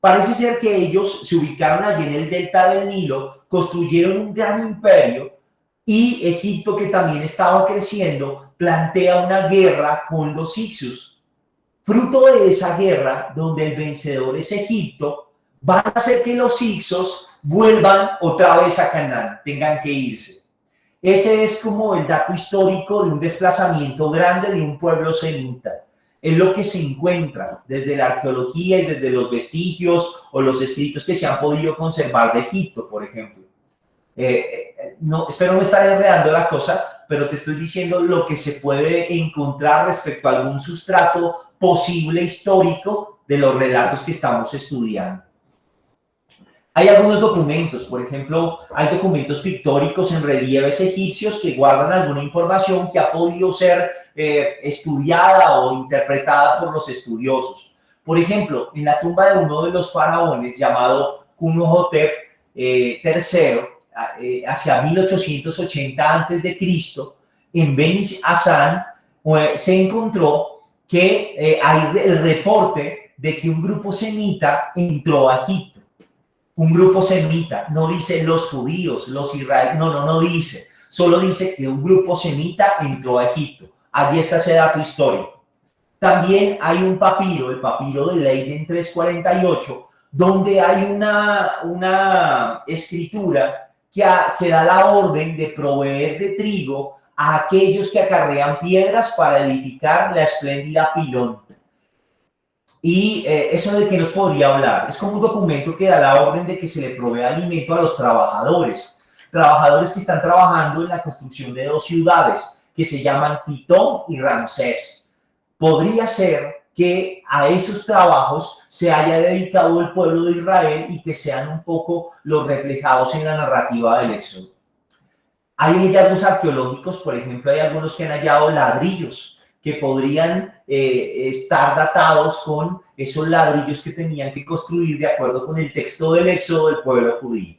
Speaker 1: Parece ser que ellos se ubicaron allí en el delta del Nilo, construyeron un gran imperio y Egipto, que también estaba creciendo, plantea una guerra con los Hicsos. Fruto de esa guerra, donde el vencedor es Egipto, van a hacer que los Hicsos vuelvan otra vez a Canaán, tengan que irse. Ese es como el dato histórico de un desplazamiento grande de un pueblo semita. Es lo que se encuentra desde la arqueología y desde los vestigios o los escritos que se han podido conservar de Egipto, por ejemplo. No, espero no estar enredando la cosa, pero te estoy diciendo lo que se puede encontrar respecto a algún sustrato posible histórico de los relatos que estamos estudiando. Hay algunos documentos, por ejemplo, hay documentos pictóricos en relieves egipcios que guardan alguna información que ha podido ser estudiada o interpretada por los estudiosos. Por ejemplo, en la tumba de uno de los faraones llamado Kunuhotep III, hacia 1880 a.C., en Beni Hasan se encontró que hay el reporte de que un grupo semita entró a Egipto. Un grupo semita, no dice los judíos, los israelíes, no dice, solo dice que un grupo semita entró a Egipto. Allí está ese dato histórico. También hay un papiro, el papiro de Leiden 348, donde hay una escritura que da la orden de proveer de trigo a aquellos que acarrean piedras para edificar la espléndida Pilón. Y eso de qué nos podría hablar. Es como un documento que da la orden de que se le provee alimento a los trabajadores que están trabajando en la construcción de dos ciudades que se llaman Pitón y Ramsés. Podría ser que a esos trabajos se haya dedicado el pueblo de Israel y que sean un poco los reflejados en la narrativa del Éxodo. Hay hallazgos arqueológicos, por ejemplo, hay algunos que han hallado ladrillos que podrían estar datados con esos ladrillos que tenían que construir de acuerdo con el texto del Éxodo del pueblo judío.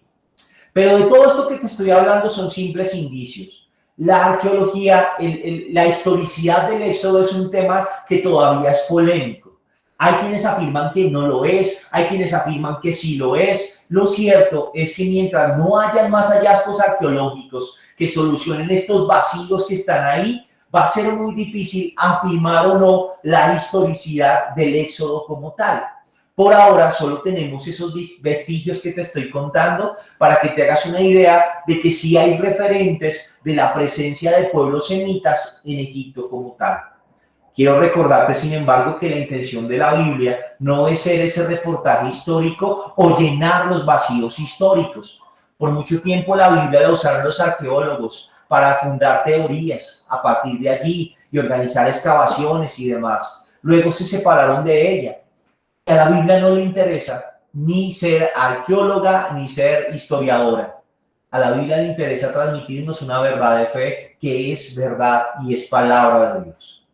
Speaker 1: Pero de todo esto que te estoy hablando son simples indicios. La arqueología, la historicidad del Éxodo es un tema que todavía es polémico. Hay quienes afirman que no lo es, hay quienes afirman que sí lo es. Lo cierto es que mientras no hayan más hallazgos arqueológicos que solucionen estos vacíos que están ahí, va a ser muy difícil afirmar o no la historicidad del Éxodo como tal. Por ahora solo tenemos esos vestigios que te estoy contando para que te hagas una idea de que sí hay referentes de la presencia de pueblos semitas en Egipto como tal. Quiero recordarte, sin embargo, que la intención de la Biblia no es ser ese reportaje histórico o llenar los vacíos históricos. Por mucho tiempo la Biblia la usaron los arqueólogos para fundar teorías a partir de allí y organizar excavaciones y demás. Luego se separaron de ella. A la Biblia no le interesa ni ser arqueóloga, ni ser historiadora. A la Biblia le interesa transmitirnos una verdad de fe que es verdad y es palabra de Dios.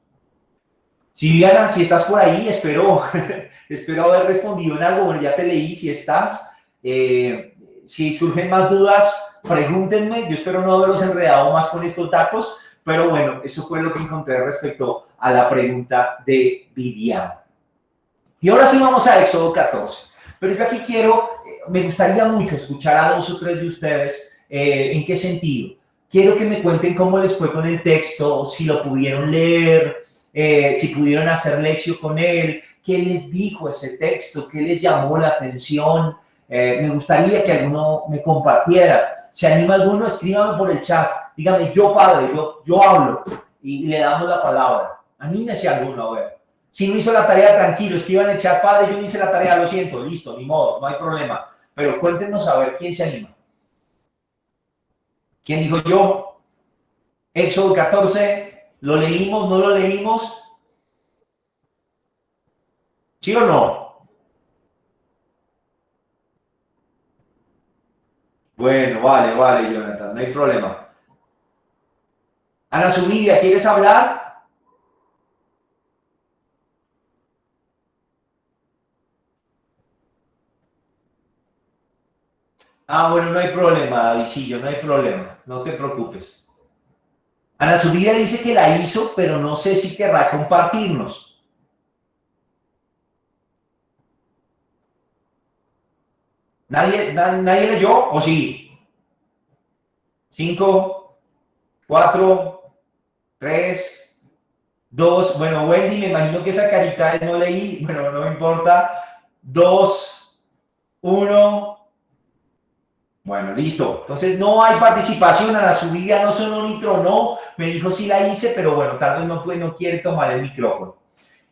Speaker 1: Viviana, si estás por ahí, espero haber respondido en algo. Bueno, ya te leí, si estás. Si surgen más dudas, pregúntenme. Yo espero no haberlos enredado más con estos datos, pero bueno, eso fue lo que encontré respecto a la pregunta de Viviana. Y ahora sí vamos a Éxodo 14. Pero yo aquí me gustaría mucho escuchar a 2 o 3 de ustedes. ¿En qué sentido? Quiero que me cuenten cómo les fue con el texto, si lo pudieron leer, si pudieron hacer lección con él, qué les dijo ese texto, qué les llamó la atención. Me gustaría que alguno me compartiera. Si anima alguno, escríbame por el chat. Dígame, yo padre, yo hablo, y le damos la palabra. Anímese alguno, a ver. Si no hizo la tarea, tranquilo, escriban en el chat, padre, yo no hice la tarea, lo siento, listo, ni modo, no hay problema. Pero cuéntenos a ver quién se anima. ¿Quién dijo yo? Éxodo 14, ¿lo leímos, no lo leímos? ¿Sí o no? Bueno, vale, Jonathan, no hay problema. Ana Zubida, ¿quieres hablar? Bueno, no hay problema, Davidillo, no hay problema, no te preocupes. Ana Zubida dice que la hizo, pero no sé si querrá compartirnos. ¿Nadie leyó o sí? 5, 4, 3, 2. Bueno, Wendy, me imagino que esa carita no leí, bueno, no me importa. 2, 1. Bueno, listo. Entonces no hay participación. A la subida no sonó ni tronó. Me dijo sí la hice, pero bueno, tal vez no quiere tomar el micrófono.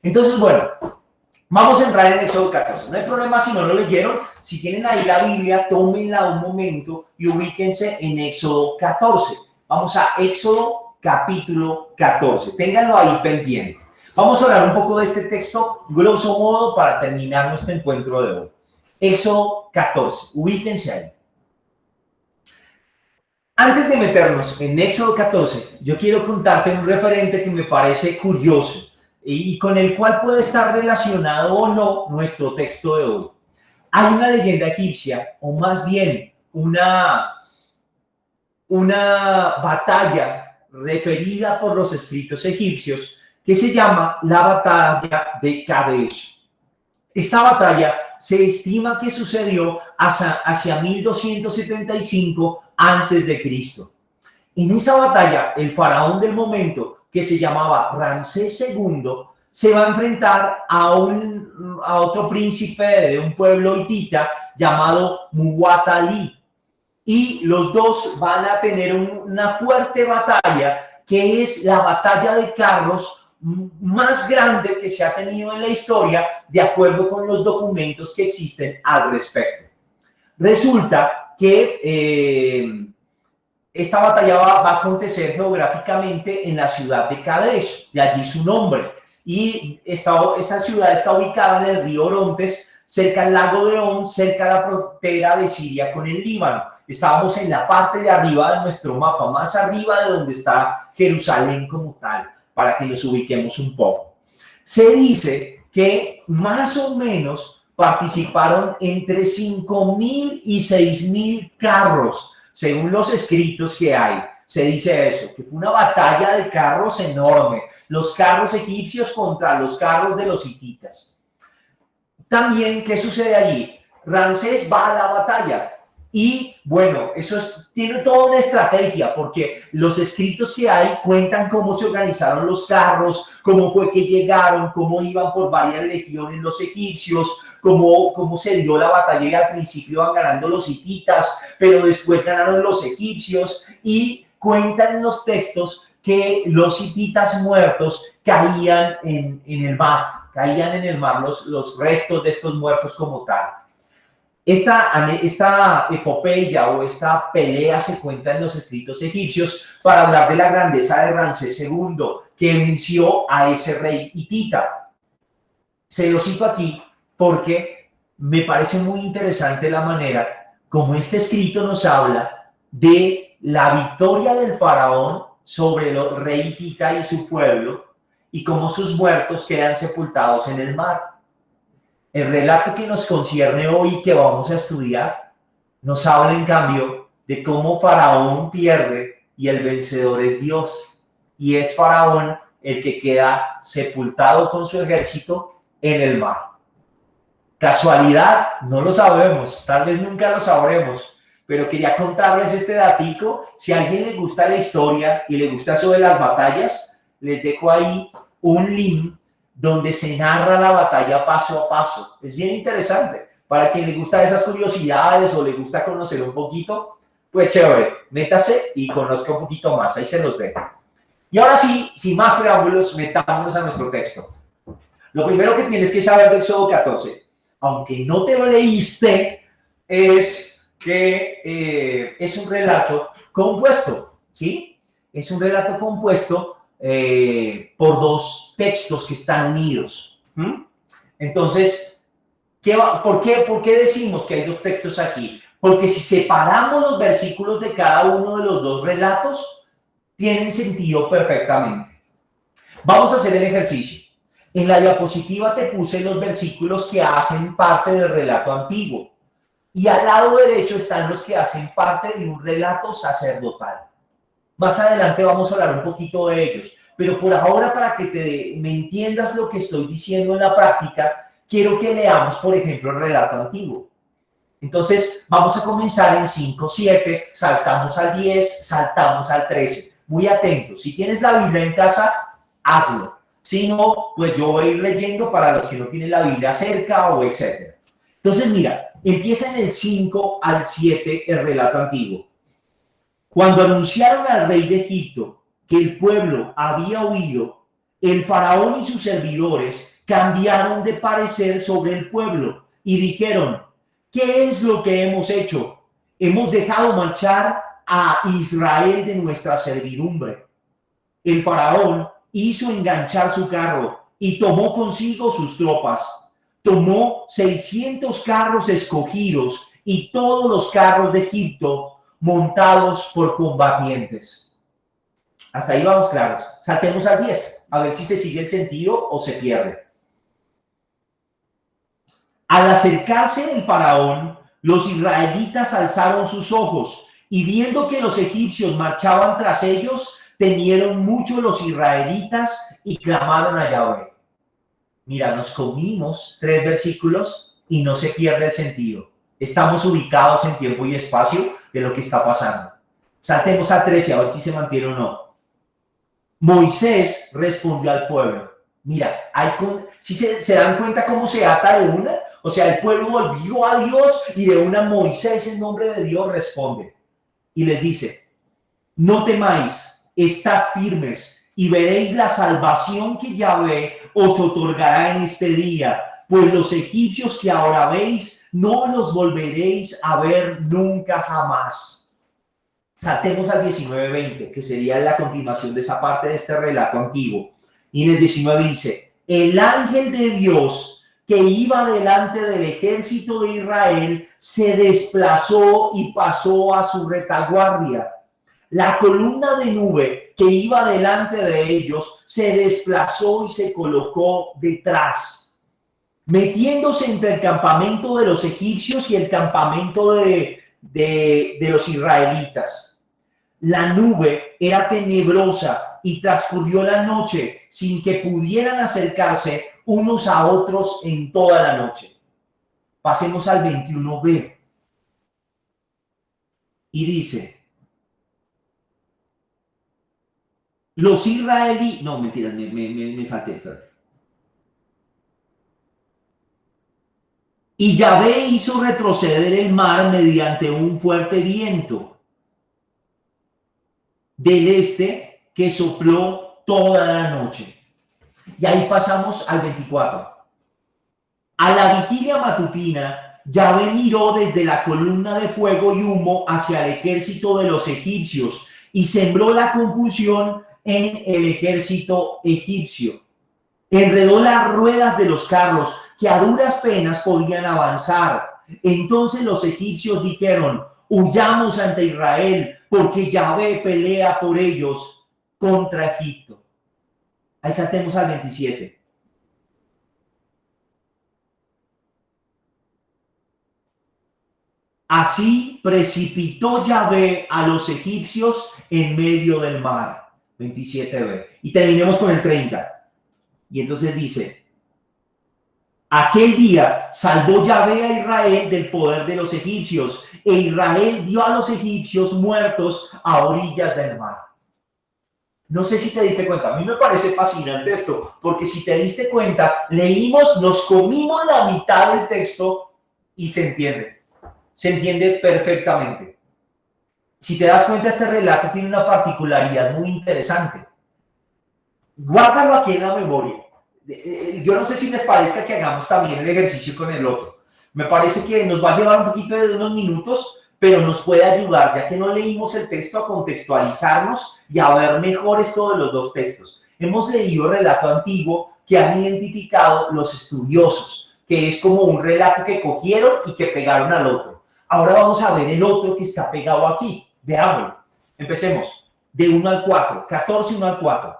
Speaker 1: Entonces, bueno, vamos a entrar en Éxodo 14. No hay problema si no lo leyeron. Si tienen ahí la Biblia, tómenla un momento y ubíquense en Éxodo 14. Vamos a Éxodo capítulo 14. Ténganlo ahí pendiente. Vamos a hablar un poco de este texto, grosso modo, para terminar nuestro encuentro de hoy. Éxodo 14. Ubíquense ahí. Antes de meternos en Éxodo 14, yo quiero contarte un referente que me parece curioso y con el cual puede estar relacionado o no nuestro texto de hoy. Hay una leyenda egipcia, o más bien una batalla referida por los escritos egipcios que se llama la batalla de Kadesh. Esta batalla se estima que sucedió hacia 1275 antes de Cristo. En esa batalla, el faraón del momento, que se llamaba Ramsés II, se va a enfrentar a otro príncipe de un pueblo hitita llamado Muwatalí. Y los dos van a tener una fuerte batalla, que es la batalla de carros más grande que se ha tenido en la historia, de acuerdo con los documentos que existen al respecto. Resulta que esta batalla va a acontecer geográficamente en la ciudad de Kadesh, de allí su nombre. Y esa ciudad está ubicada en el río Orontes, cerca del lago de On, cerca de la frontera de Siria con el Líbano. Estábamos en la parte de arriba de nuestro mapa, más arriba de donde está Jerusalén como tal, para que nos ubiquemos un poco. Se dice que más o menos participaron entre 5.000 y 6.000 carros, según los escritos que hay. Se dice eso, que fue una batalla de carros enorme, los carros egipcios contra los carros de los hititas. También, ¿qué sucede allí? Ramsés va a la batalla. Y bueno, tiene toda una estrategia, porque los escritos que hay cuentan cómo se organizaron los carros, cómo fue que llegaron, cómo iban por varias legiones los egipcios, cómo se dio la batalla y al principio iban ganando los hititas, pero después ganaron los egipcios, y cuentan en los textos que los hititas muertos caían en el mar, los restos de estos muertos como tal. Esta epopeya o esta pelea se cuenta en los escritos egipcios para hablar de la grandeza de Ramsés II, que venció a ese rey hitita. Se lo cito aquí porque me parece muy interesante la manera como este escrito nos habla de la victoria del faraón sobre el rey Hitita y su pueblo y cómo sus muertos quedan sepultados en el mar. El relato que nos concierne hoy y que vamos a estudiar nos habla en cambio de cómo Faraón pierde y el vencedor es Dios. Y es Faraón el que queda sepultado con su ejército en el mar. ¿Casualidad? No lo sabemos, tal vez nunca lo sabremos, pero quería contarles este datico. Si a alguien le gusta la historia y le gusta eso de las batallas, les dejo ahí un link donde se narra la batalla paso a paso. Es bien interesante. Para quien le gusta esas curiosidades o le gusta conocer un poquito, pues chévere, métase y conozca un poquito más. Ahí se los dejo. Y ahora sí, sin más preámbulos, metámonos a nuestro texto. Lo primero que tienes que saber del Éxodo 14, aunque no te lo leíste, es que es un relato compuesto, ¿sí? Es un relato compuesto por dos textos que están unidos. Entonces, ¿por qué decimos que hay dos textos aquí? Porque si separamos los versículos de cada uno de los dos relatos, tienen sentido perfectamente. Vamos a hacer el ejercicio. En la diapositiva te puse los versículos que hacen parte del relato antiguo y al lado derecho están los que hacen parte de un relato sacerdotal. Más adelante vamos a hablar un poquito de ellos, pero por ahora, para que me entiendas lo que estoy diciendo en la práctica, quiero que leamos, por ejemplo, el relato antiguo. Entonces, vamos a comenzar en 5:7, saltamos al 10, saltamos al 13. Muy atentos. Si tienes la Biblia en casa, hazlo. Si no, pues yo voy a ir leyendo para los que no tienen la Biblia cerca o etcétera. Entonces, mira, empieza en el 5 al 7 el relato antiguo. Cuando anunciaron al rey de Egipto que el pueblo había huido, el faraón y sus servidores cambiaron de parecer sobre el pueblo y dijeron: ¿qué es lo que hemos hecho? Hemos dejado marchar a Israel de nuestra servidumbre. El faraón hizo enganchar su carro y tomó consigo sus tropas. Tomó 600 carros escogidos y todos los carros de Egipto montados por combatientes. Hasta ahí vamos claros. Saltemos al 10, a ver si se sigue el sentido o se pierde. Al acercarse el faraón, los israelitas alzaron sus ojos y viendo que los egipcios marchaban tras ellos, temieron mucho los israelitas y clamaron a Yahvé. Mira, nos comimos 3 versículos y no se pierde el sentido. Estamos ubicados en tiempo y espacio de lo que está pasando. Saltemos a 13 a ver si se mantiene o no. Moisés respondió al pueblo. Mira, si se dan cuenta cómo se ata de una, o sea, el pueblo volvió a Dios y de una Moisés en nombre de Dios responde. Y les dice: no temáis, estad firmes y veréis la salvación que Yahvé os otorgará en este día, pues los egipcios que ahora veis no los volveréis a ver nunca jamás. Saltemos al 19:20, que sería la continuación de esa parte de este relato antiguo. Y en el 19 dice: el ángel de Dios que iba delante del ejército de Israel se desplazó y pasó a su retaguardia. La columna de nube que iba delante de ellos se desplazó y se colocó detrás, metiéndose entre el campamento de los egipcios y el campamento de los israelitas. La nube era tenebrosa y transcurrió la noche sin que pudieran acercarse unos a otros en toda la noche. Pasemos al 21b. Y dice: los israelíes... No, mentiras, me salté. Perdón. Y Yahvé hizo retroceder el mar mediante un fuerte viento del este que sopló toda la noche. Y ahí pasamos al 24. A la vigilia matutina, Yahvé miró desde la columna de fuego y humo hacia el ejército de los egipcios y sembró la confusión en el ejército egipcio. enredó las ruedas de los carros que a duras penas podían avanzar. Entonces los egipcios dijeron: huyamos ante Israel, porque Yahvé pelea por ellos contra Egipto. Ahí saltemos al 27. Así precipitó Yahvé a los egipcios en medio del mar. 27b. Y terminemos con el 30. Y entonces dice: aquel día salvó Yahvé a Israel del poder de los egipcios, e Israel vio a los egipcios muertos a orillas del mar. No sé si te diste cuenta, a mí me parece fascinante esto, porque si te diste cuenta, leímos, nos comimos la mitad del texto y se entiende perfectamente. Si te das cuenta, este relato tiene una particularidad muy interesante. Guárdalo aquí en la memoria. Yo no sé si les parezca que hagamos también el ejercicio con el otro. Me parece que nos va a llevar un poquito de unos minutos, pero nos puede ayudar, ya que no leímos el texto, a contextualizarnos y a ver mejor esto de los dos textos. Hemos leído el relato antiguo que han identificado los estudiosos, que es como un relato que cogieron y que pegaron al otro. Ahora vamos a ver el otro que está pegado aquí. Veámoslo. Empecemos. De 1 al 4. 14, 1 al 4.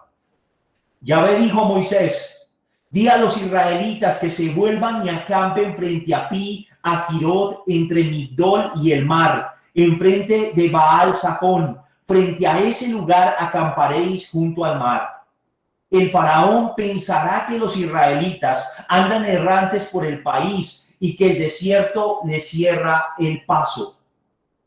Speaker 1: Yahvé dijo a Moisés: di a los israelitas que se vuelvan y acampen frente a Pi, a Jirot, entre Migdol y el mar, enfrente de Baal Zafón. Frente a ese lugar acamparéis junto al mar. El faraón pensará que los israelitas andan errantes por el país y que el desierto les cierra el paso.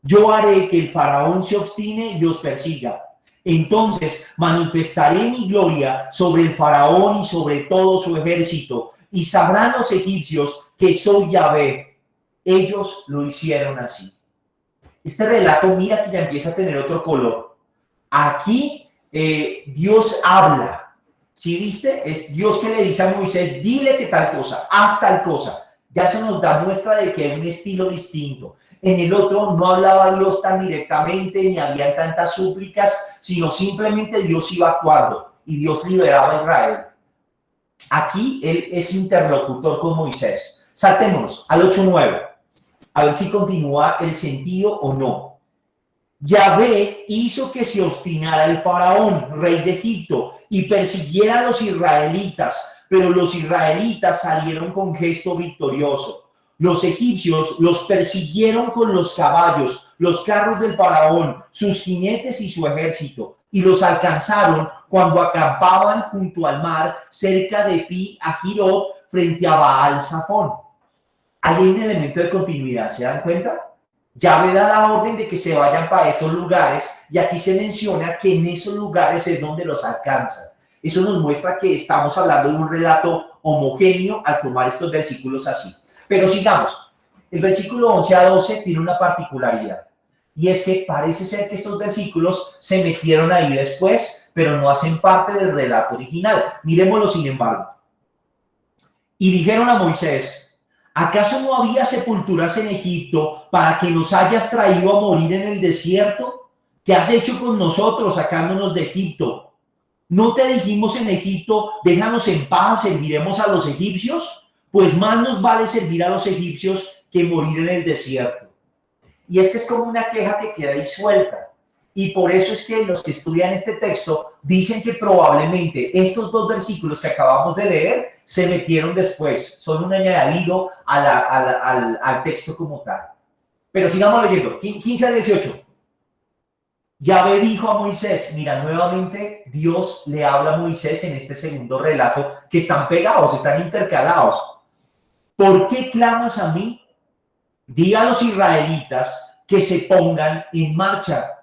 Speaker 1: Yo haré que el faraón se obstine y os persiga. Entonces manifestaré mi gloria sobre el faraón y sobre todo su ejército, y sabrán los egipcios que soy Yahvé. Ellos lo hicieron así. Este relato, mira que ya empieza a tener otro color. Aquí Dios habla. ¿Sí viste? Es Dios que le dice a Moisés: dile que tal cosa, haz tal cosa. Ya se nos da muestra de que hay un estilo distinto. En el otro no hablaba Dios tan directamente, ni había tantas súplicas, sino simplemente Dios iba actuando y Dios liberaba a Israel. Aquí él es interlocutor con Moisés. Saltémonos al 8:9, a ver si continúa el sentido o no. Yahvé hizo que se obstinara el faraón, rey de Egipto, y persiguiera a los israelitas, pero los israelitas salieron con gesto victorioso. Los egipcios los persiguieron con los caballos, los carros del faraón, sus jinetes y su ejército, y los alcanzaron cuando acampaban junto al mar, cerca de Pi Hahirot, frente a Baal Zafón. Hay un elemento de continuidad, ¿se dan cuenta? Yahvé da la orden de que se vayan para esos lugares, y aquí se menciona que en esos lugares es donde los alcanzan. Eso nos muestra que estamos hablando de un relato homogéneo al tomar estos versículos así. Pero sigamos. El versículo 11 a 12 tiene una particularidad, y es que parece ser que estos versículos se metieron ahí después, pero no hacen parte del relato original. Miremoslo sin embargo. Y dijeron a Moisés: ¿acaso no había sepulturas en Egipto para que nos hayas traído a morir en el desierto? ¿Qué has hecho con nosotros sacándonos de Egipto? ¿No te dijimos en Egipto: déjanos en paz, serviremos a los egipcios? Pues más nos vale servir a los egipcios que morir en el desierto. Y es que es como una queja que queda ahí suelta. Y por eso es que los que estudian este texto dicen que probablemente estos dos versículos que acabamos de leer se metieron después, son un añadido al texto como tal. Pero sigamos leyendo, 15 a 18. Yahvé dijo a Moisés, mira, nuevamente Dios le habla a Moisés en este segundo relato, que están pegados, están intercalados. ¿Por qué clamas a mí? Di a los israelitas que se pongan en marcha.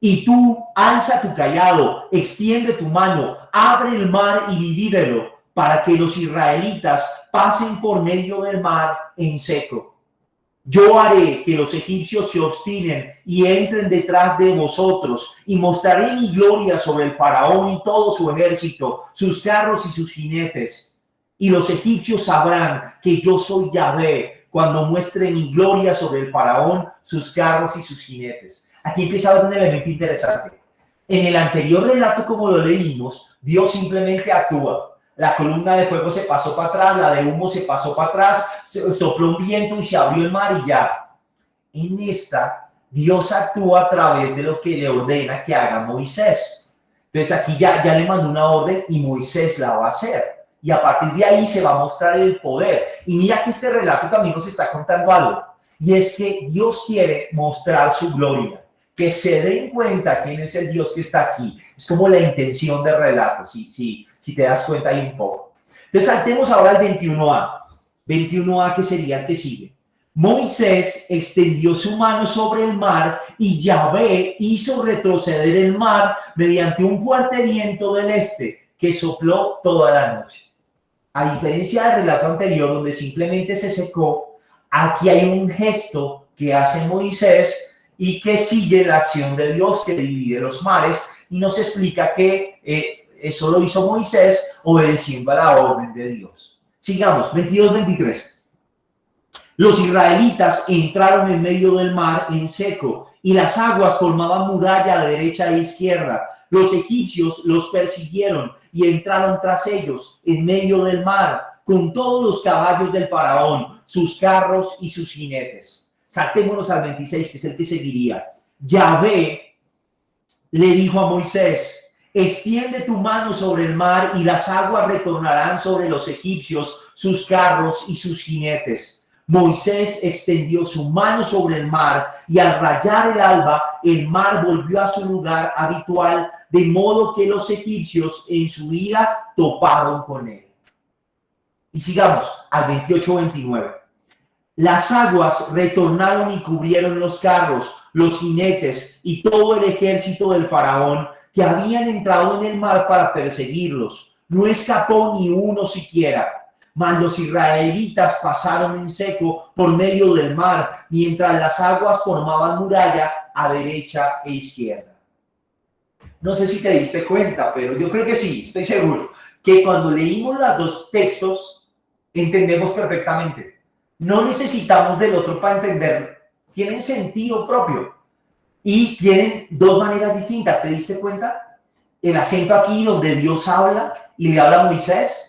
Speaker 1: Y tú alza tu cayado, extiende tu mano, abre el mar y divídelo, para que los israelitas pasen por medio del mar en seco. Yo haré que los egipcios se obstinen y entren detrás de vosotros, y mostraré mi gloria sobre el faraón y todo su ejército, sus carros y sus jinetes. Y los egipcios sabrán que yo soy Yahvé cuando muestre mi gloria sobre el faraón, sus carros y sus jinetes. Aquí empieza a haber un elemento interesante. En el anterior relato, como lo leímos, Dios simplemente actúa. la columna de fuego se pasó para atrás, la de humo se pasó para atrás, sopló un viento y se abrió el mar y ya. En esta, Dios actúa a través de lo que le ordena que haga Moisés. Entonces aquí ya le mandó una orden y Moisés la va a hacer. Y a partir de ahí se va a mostrar el poder. Y mira que este relato también nos está contando algo. Y es que Dios quiere mostrar su gloria. Que se den cuenta quién es el Dios que está aquí. Es como la intención del relato, si te das cuenta ahí un poco. Entonces saltemos ahora al 21a. 21a, que sería el que sigue. Moisés extendió su mano sobre el mar y Yahvé hizo retroceder el mar mediante un fuerte viento del este que sopló toda la noche. A diferencia del relato anterior donde simplemente se secó, aquí hay un gesto que hace Moisés y que sigue la acción de Dios que divide los mares y nos explica que eso lo hizo Moisés obedeciendo a la orden de Dios. Sigamos, 22-23. Los israelitas entraron en medio del mar en seco y las aguas formaban muralla de derecha e izquierda. Los egipcios los persiguieron y entraron tras ellos en medio del mar con todos los caballos del faraón, sus carros y sus jinetes. Saltémonos al 26, que es el que seguiría. Yahvé le dijo a Moisés: extiende tu mano sobre el mar y las aguas retornarán sobre los egipcios, sus carros y sus jinetes. Moisés extendió su mano sobre el mar y al rayar el alba, el mar volvió a su lugar habitual, de modo que los egipcios en su ida toparon con él. Y sigamos al 28-29. Las aguas retornaron y cubrieron los carros, los jinetes y todo el ejército del faraón que habían entrado en el mar para perseguirlos. No escapó ni uno siquiera. Mas los israelitas pasaron en seco por medio del mar, mientras las aguas formaban muralla a derecha e izquierda. No sé si te diste cuenta, pero yo creo que sí, estoy seguro, que cuando leímos los dos textos, entendemos perfectamente. No necesitamos del otro para entenderlo. Tienen sentido propio y tienen dos maneras distintas. ¿Te diste cuenta? El acento aquí donde Dios habla y le habla a Moisés.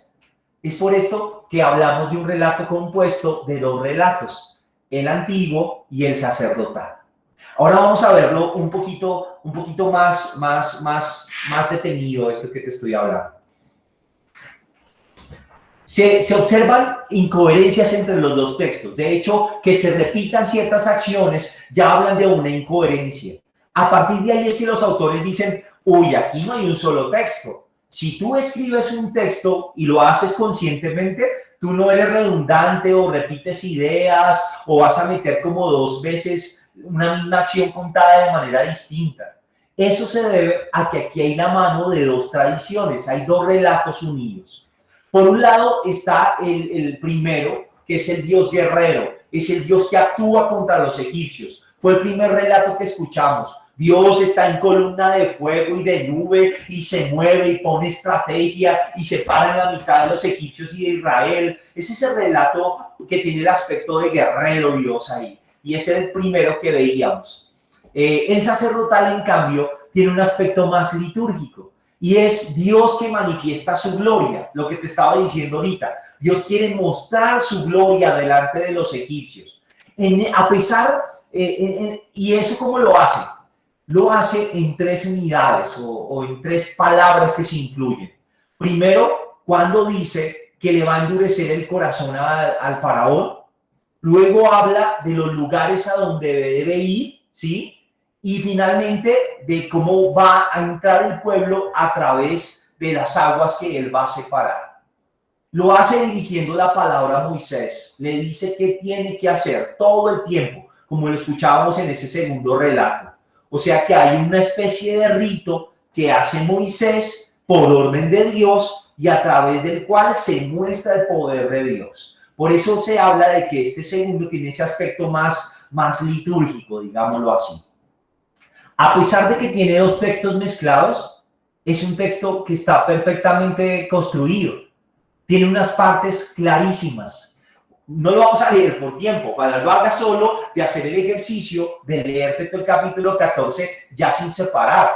Speaker 1: Es por esto que hablamos de un relato compuesto de dos relatos, el antiguo y el sacerdotal. Ahora vamos a verlo un poquito más detenido, esto que te estoy hablando. Se observan incoherencias entre los dos textos. De hecho, que se repitan ciertas acciones ya hablan de una incoherencia. A partir de ahí es que los autores dicen, uy, aquí no hay un solo texto. Si tú escribes un texto y lo haces conscientemente, tú no eres redundante o repites ideas o vas a meter como dos veces una misma acción contada de manera distinta. Eso se debe a que aquí hay la mano de dos tradiciones, hay dos relatos unidos. Por un lado está el primero, que es el Dios guerrero, es el Dios que actúa contra los egipcios. Fue el primer relato que escuchamos. Dios está en columna de fuego y de nube y se mueve y pone estrategia y se para en la mitad de los egipcios y de Israel. Es ese relato que tiene el aspecto de guerrero Dios ahí. Y ese es el primero que veíamos. El sacerdotal, en cambio, tiene un aspecto más litúrgico. Y es Dios que manifiesta su gloria, lo que te estaba diciendo ahorita. Dios quiere mostrar su gloria delante de los egipcios. ¿Y eso cómo lo hace? Lo hace en tres unidades o en tres palabras que se incluyen. Primero, cuando dice que le va a endurecer el corazón al faraón. Luego habla de los lugares a donde debe ir, ¿sí? Y finalmente de cómo va a entrar el pueblo a través de las aguas que él va a separar. Lo hace dirigiendo la palabra a Moisés. Le dice qué tiene que hacer todo el tiempo, como lo escuchábamos en ese segundo relato. O sea que hay una especie de rito que hace Moisés por orden de Dios y a través del cual se muestra el poder de Dios. Por eso se habla de que este segundo tiene ese aspecto más litúrgico, digámoslo así. A pesar de que tiene dos textos mezclados, es un texto que está perfectamente construido. Tiene unas partes clarísimas. No lo vamos a leer por tiempo, para lo haga solo de hacer el ejercicio de leerte todo el capítulo 14 ya sin separar.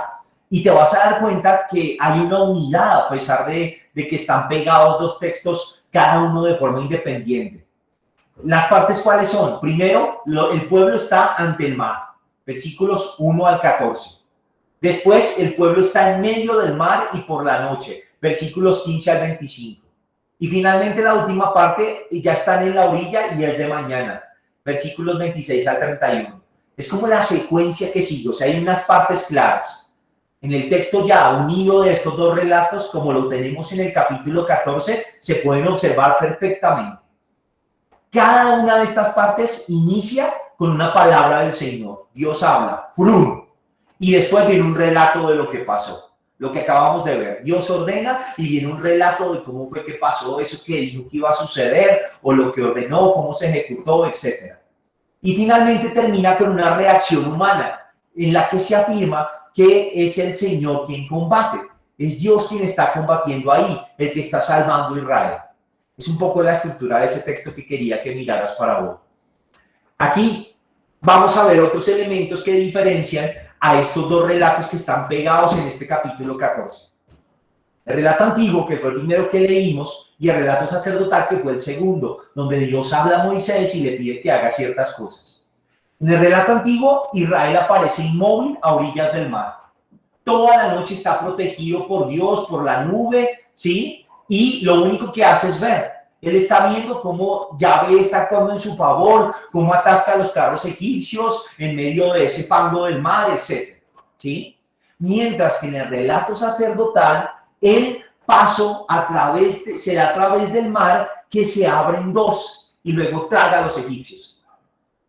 Speaker 1: y te vas a dar cuenta que hay una unidad a pesar de que están pegados dos textos, cada uno de forma independiente. Las partes, ¿cuáles son? Primero, el pueblo está ante el mar, versículos 1 al 14. Después, el pueblo está en medio del mar y por la noche, versículos 15 al 25. Y finalmente, la última parte, ya están en la orilla y es de mañana, versículos 26 al 31. Es como la secuencia que sigue, o sea, hay unas partes claras. En el texto ya unido de estos dos relatos, como lo tenemos en el capítulo 14, se pueden observar perfectamente. Cada una de estas partes inicia con una palabra del Señor. Dios habla, ¡frum! Y después viene un relato de lo que pasó, lo que acabamos de ver. Dios ordena y viene un relato de cómo fue que pasó eso que dijo que iba a suceder, o lo que ordenó, cómo se ejecutó, etc. Y finalmente termina con una reacción humana en la que se afirma que es el Señor quien combate. Es Dios quien está combatiendo ahí, el que está salvando a Israel. Es un poco la estructura de ese texto que quería que miraras para hoy. Aquí vamos a ver otros elementos que diferencian a estos dos relatos que están pegados en este capítulo 14. El relato antiguo, que fue el primero que leímos, y el relato sacerdotal, que fue el segundo, donde Dios habla a Moisés y le pide que haga ciertas cosas. En el relato antiguo, Israel aparece inmóvil a orillas del mar. Toda la noche está protegido por Dios, por la nube, ¿sí? Y lo único que hace es ver. Él está viendo cómo Yahvé está actuando en su favor, cómo atasca los carros egipcios en medio de ese fango del mar, etc. ¿Sí? Mientras que en el relato sacerdotal, el paso será a través del mar que se abre en dos y luego traga a los egipcios.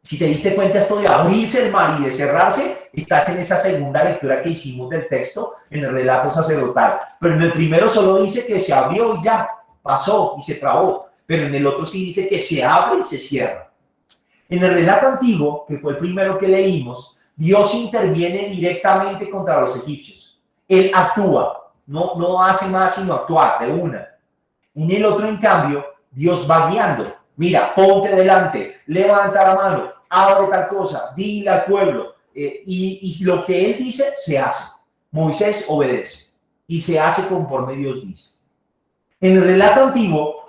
Speaker 1: Si te diste cuenta, esto de abrirse el mar y de cerrarse, estás en esa segunda lectura que hicimos del texto en el relato sacerdotal. Pero en el primero solo dice que se abrió y ya, pasó y se trabó. Pero en el otro sí dice que se abre y se cierra. En el relato antiguo, que fue el primero que leímos, Dios interviene directamente contra los egipcios. Él actúa, no hace más sino actuar de una. En el otro, en cambio, Dios va guiando. Mira, ponte delante, levanta la mano, abre tal cosa, dile al pueblo. Y lo que él dice, se hace. Moisés obedece y se hace conforme Dios dice. En el relato antiguo,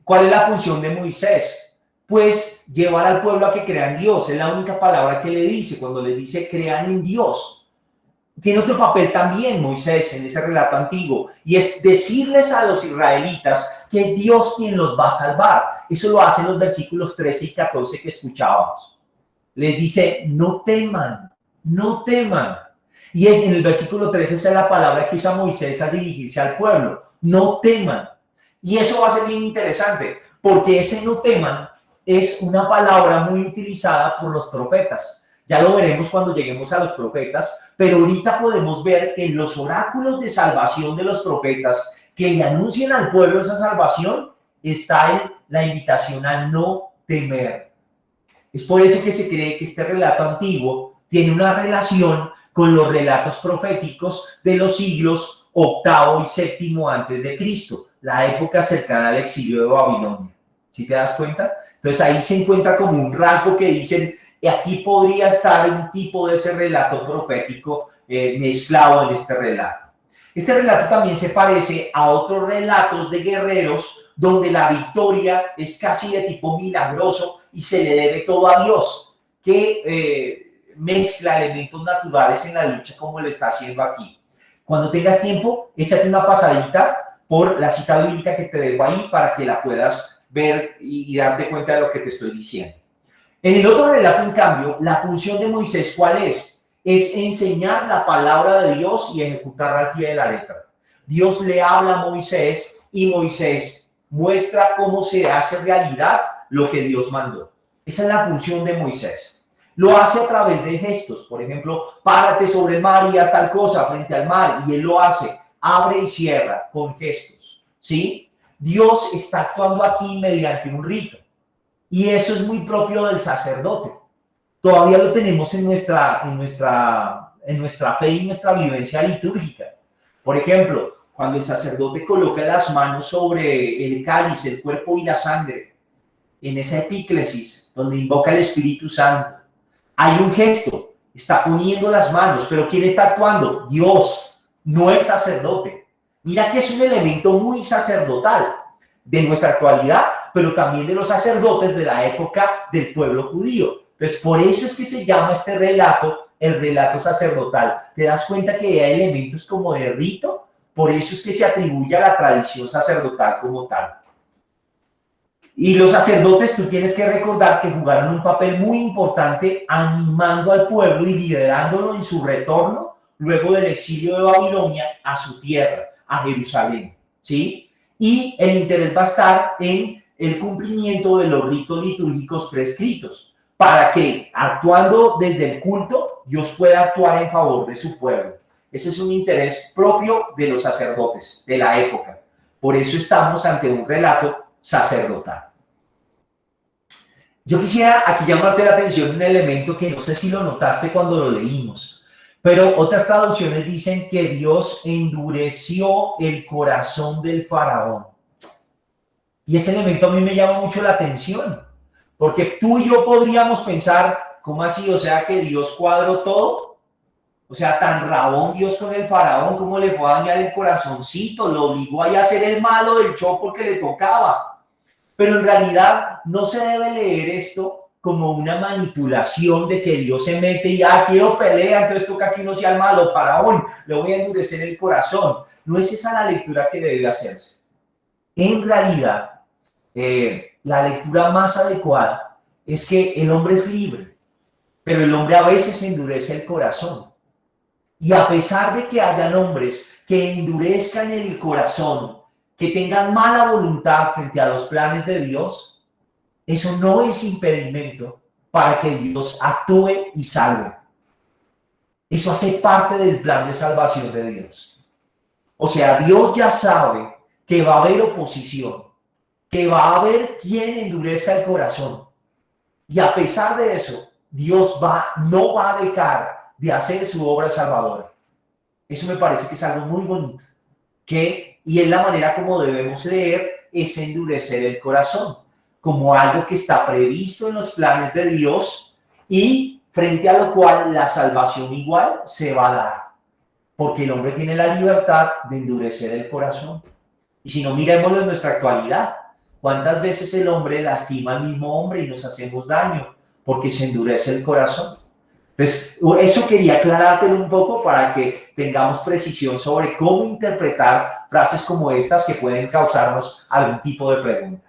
Speaker 1: ¿cuál es la función de Moisés? Pues llevar al pueblo a que crea en Dios. Es la única palabra que le dice cuando le dice crean en Dios. Tiene otro papel también Moisés en ese relato antiguo, y es decirles a los israelitas que es Dios quien los va a salvar. Eso lo hacen los versículos 13 y 14 que escuchábamos. Les dice, no teman, no teman. Y en el versículo 13 esa es la palabra que usa Moisés al dirigirse al pueblo, no teman. Y eso va a ser bien interesante, porque ese no teman es una palabra muy utilizada por los profetas. Ya lo veremos cuando lleguemos a los profetas, pero ahorita podemos ver que en los oráculos de salvación de los profetas que le anuncian al pueblo esa salvación, está la invitación a no temer. Es por eso que se cree que este relato antiguo tiene una relación con los relatos proféticos de los siglos octavo y séptimo antes de Cristo, la época cercana al exilio de Babilonia. ¿Sí te das cuenta? Entonces ahí se encuentra como un rasgo que dicen, y aquí podría estar un tipo de ese relato profético mezclado en este relato. Este relato también se parece a otros relatos de guerreros donde la victoria es casi de tipo milagroso y se le debe todo a Dios, que mezcla elementos naturales en la lucha como lo está haciendo aquí. Cuando tengas tiempo, échate una pasadita por la cita bíblica que te dejo ahí para que la puedas ver y darte cuenta de lo que te estoy diciendo. En el otro relato, en cambio, la función de Moisés, ¿cuál es? Es enseñar la palabra de Dios y ejecutarla al pie de la letra. Dios le habla a Moisés y Moisés muestra cómo se hace realidad lo que Dios mandó. Esa es la función de Moisés. Lo hace a través de gestos. Por ejemplo, párate sobre el mar y haz tal cosa frente al mar. Y él lo hace, abre y cierra con gestos. ¿Sí? Dios está actuando aquí mediante un rito. Y eso es muy propio del sacerdote. Todavía lo tenemos en nuestra fe y nuestra vivencia litúrgica. Por ejemplo, cuando el sacerdote coloca las manos sobre el cáliz, el cuerpo y la sangre, en esa epíclesis donde invoca el Espíritu Santo, hay un gesto está poniendo las manos, pero ¿quién está actuando? Dios, no el sacerdote. Mira que es un elemento muy sacerdotal de nuestra actualidad, pero también de los sacerdotes de la época del pueblo judío. Entonces, por eso es que se llama este relato el relato sacerdotal. ¿Te das cuenta que hay elementos como de rito? Por eso es que se atribuye a la tradición sacerdotal como tal. Y los sacerdotes, tú tienes que recordar que jugaron un papel muy importante animando al pueblo y liderándolo en su retorno luego del exilio de Babilonia a su tierra, a Jerusalén, ¿sí? Y el interés va a estar en el cumplimiento de los ritos litúrgicos prescritos, para que, actuando desde el culto, Dios pueda actuar en favor de su pueblo. Ese es un interés propio de los sacerdotes de la época. Por eso estamos ante un relato sacerdotal. Yo quisiera aquí llamarte la atención un elemento que no sé si lo notaste cuando lo leímos, pero otras traducciones dicen que Dios endureció el corazón del faraón. Y ese elemento a mí me llama mucho la atención, porque tú y yo podríamos pensar, ¿cómo así? O sea, que Dios cuadró todo. O sea, tan rabón Dios con el faraón, ¿cómo le fue a dañar el corazoncito? Lo obligó a hacer el malo del show porque le tocaba. Pero en realidad no se debe leer esto como una manipulación de que Dios se mete y quiero pelea, entonces toca que uno sea el malo, faraón, le voy a endurecer el corazón. No es esa la lectura que debe hacerse. En realidad, la lectura más adecuada es que el hombre es libre, pero el hombre a veces endurece el corazón. Y a pesar de que hayan hombres que endurezcan el corazón, que tengan mala voluntad frente a los planes de Dios, eso no es impedimento para que Dios actúe y salve. Eso hace parte del plan de salvación de Dios. O sea, Dios ya sabe que va a haber oposición, que va a haber quien endurezca el corazón. Y a pesar de eso, Dios no va a dejar de hacer su obra salvadora. Eso me parece que es algo muy bonito. Y es la manera como debemos leer ese endurecer el corazón, como algo que está previsto en los planes de Dios y frente a lo cual la salvación igual se va a dar, porque el hombre tiene la libertad de endurecer el corazón. Y si no, mirémoslo en nuestra actualidad. ¿Cuántas veces el hombre lastima al mismo hombre y nos hacemos daño porque se endurece el corazón? Entonces, eso quería aclarártelo un poco para que tengamos precisión sobre cómo interpretar frases como estas que pueden causarnos algún tipo de pregunta.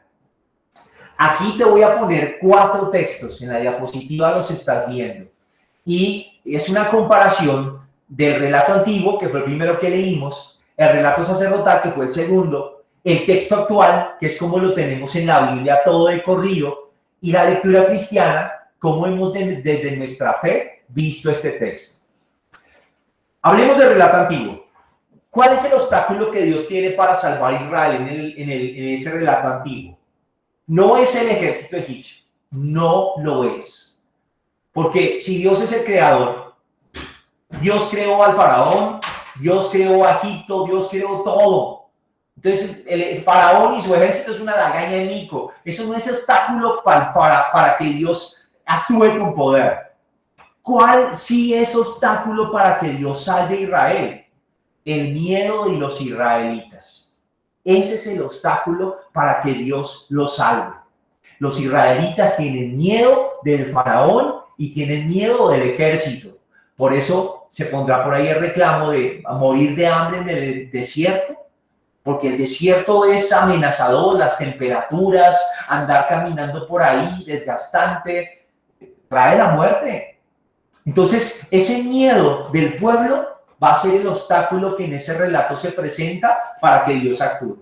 Speaker 1: Aquí te voy a poner 4 textos, en la diapositiva los estás viendo. Y es una comparación del relato antiguo, que fue el primero que leímos, el relato sacerdotal, que fue el segundo, el texto actual, que es como lo tenemos en la Biblia todo de corrido, y la lectura cristiana, cómo hemos desde nuestra fe visto este texto. Hablemos del relato antiguo. ¿Cuál es el obstáculo que Dios tiene para salvar a Israel en ese relato antiguo? No es el ejército egipcio, no lo es. Porque si Dios es el creador, Dios creó al faraón, Dios creó a Egipto, Dios creó todo. Entonces el faraón y su ejército es una lagaña de mico. Eso no es obstáculo para que Dios actúe con poder. ¿Cuál sí es obstáculo para que Dios salve a Israel? El miedo de los israelitas. Ese es el obstáculo para que Dios los salve. Los israelitas tienen miedo del faraón y tienen miedo del ejército. Por eso se pondrá por ahí el reclamo de morir de hambre en el desierto, porque el desierto es amenazador, las temperaturas, andar caminando por ahí, desgastante, trae la muerte. Entonces, ese miedo del pueblo va a ser el obstáculo que en ese relato se presenta para que Dios actúe.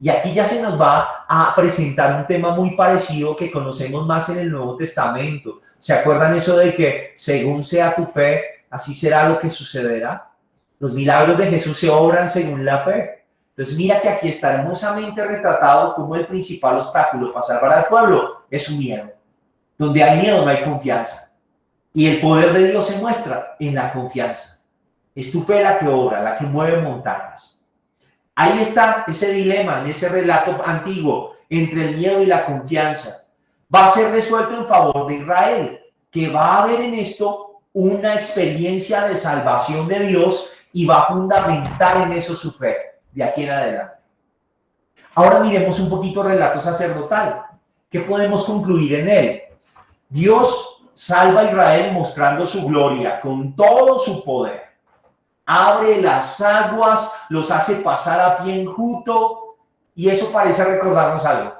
Speaker 1: Y aquí ya se nos va a presentar un tema muy parecido que conocemos más en el Nuevo Testamento. ¿Se acuerdan eso de que según sea tu fe, así será lo que sucederá? Los milagros de Jesús se obran según la fe. Entonces mira que aquí está hermosamente retratado como el principal obstáculo para salvar al pueblo es su miedo. Donde hay miedo no hay confianza. Y el poder de Dios se muestra en la confianza. Es tu fe la que obra, la que mueve montañas. Ahí está ese dilema en ese relato antiguo entre el miedo y la confianza. Va a ser resuelto en favor de Israel, que va a ver en esto una experiencia de salvación de Dios y va a fundamentar en eso su fe de aquí en adelante. Ahora miremos un poquito el relato sacerdotal. ¿Qué podemos concluir en él? Dios salva a Israel mostrando su gloria con todo su poder. Abre las aguas, los hace pasar a pie enjuto, y eso parece recordarnos algo.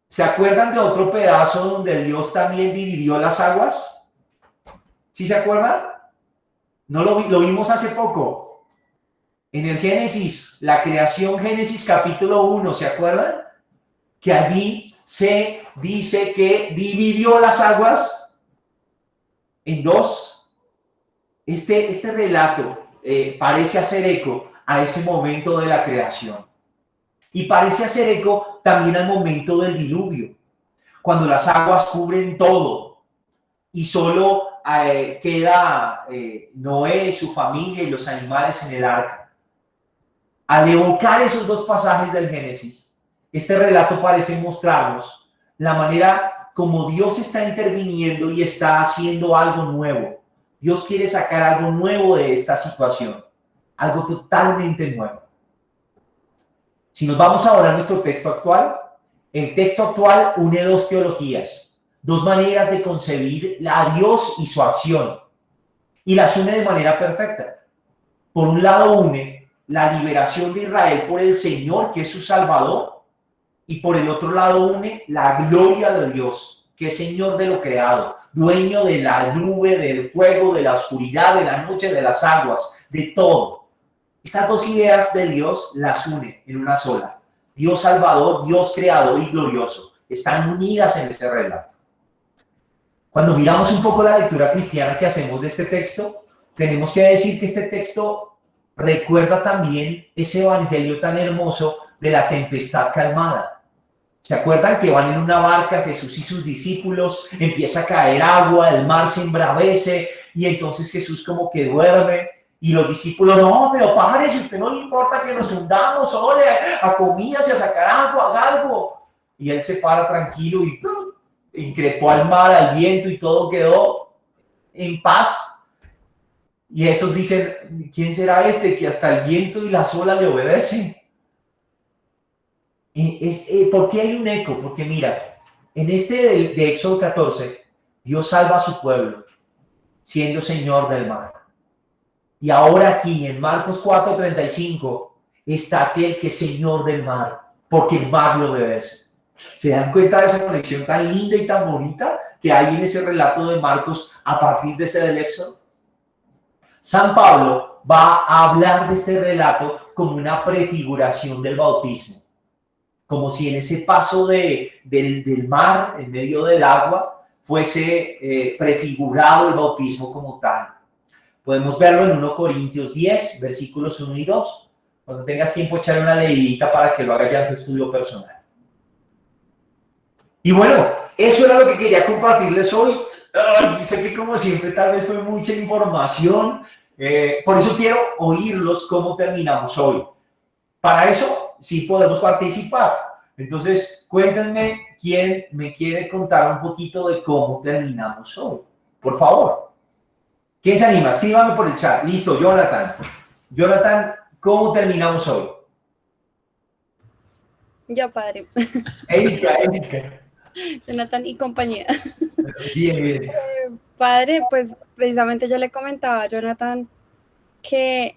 Speaker 1: ¿Se acuerdan de otro pedazo donde Dios también dividió las aguas? ¿Sí se acuerdan? No lo vimos hace poco. En el Génesis, la creación, Génesis capítulo 1, ¿se acuerdan? Que allí se dice que dividió las aguas en dos. Este relato parece hacer eco a ese momento de la creación. Y parece hacer eco también al momento del diluvio, cuando las aguas cubren todo y solo queda Noé, su familia y los animales en el arca. Al evocar esos dos pasajes del Génesis, este relato parece mostrarnos la manera como Dios está interviniendo y está haciendo algo nuevo. Dios quiere sacar algo nuevo de esta situación, algo totalmente nuevo. Si nos vamos ahora a nuestro texto actual, el texto actual une dos teologías, dos maneras de concebir a Dios y su acción, y las une de manera perfecta. Por un lado une la liberación de Israel por el Señor, que es su Salvador, y por el otro lado une la gloria de Dios, que es Señor de lo creado, dueño de la nube, del fuego, de la oscuridad, de la noche, de las aguas, de todo. Esas dos ideas de Dios las une en una sola. Dios Salvador, Dios Creador y glorioso, están unidas en ese relato. Cuando miramos un poco la lectura cristiana que hacemos de este texto, tenemos que decir que este texto recuerda también ese evangelio tan hermoso de la tempestad calmada. ¿Se acuerdan que van en una barca Jesús y sus discípulos? Empieza a caer agua, el mar se embravece y entonces Jesús como que duerme. Y los discípulos, no, pero padre, si a usted no le importa que nos hundamos, ole, a comidas y a sacar agua, haga algo. Y él se para tranquilo y increpó al mar, al viento y todo quedó en paz. Y esos dicen, ¿quién será este que hasta el viento y las olas le obedecen? ¿Por qué hay un eco? Porque mira, en este de Éxodo 14, Dios salva a su pueblo, siendo Señor del mar. Y ahora aquí en Marcos 4:35 está aquel que es Señor del mar, porque el mar lo obedece. ¿Se dan cuenta de esa conexión tan linda y tan bonita que hay en ese relato de Marcos a partir de ese del Éxodo? San Pablo va a hablar de este relato como una prefiguración del bautismo, como si en ese paso del mar en medio del agua fuese prefigurado el bautismo como tal. Podemos verlo en 1 Corintios 10, versículos 1 y 2. Cuando tengas tiempo, echarle una leidita para que lo hagas ya en tu estudio personal. Y bueno, eso era lo que quería compartirles hoy. Sé que como siempre tal vez fue mucha información, por eso quiero oírlos cómo terminamos hoy. Para eso sí podemos participar. Entonces, cuéntenme quién me quiere contar un poquito de cómo terminamos hoy. Por favor. ¿Quién se anima? Escríbame por el chat. Listo, Jonathan. Jonathan, ¿cómo terminamos hoy?
Speaker 2: Yo, padre.
Speaker 1: Erika.
Speaker 2: Jonathan y compañía.
Speaker 1: Bien.
Speaker 2: Padre, pues precisamente yo le comentaba a Jonathan que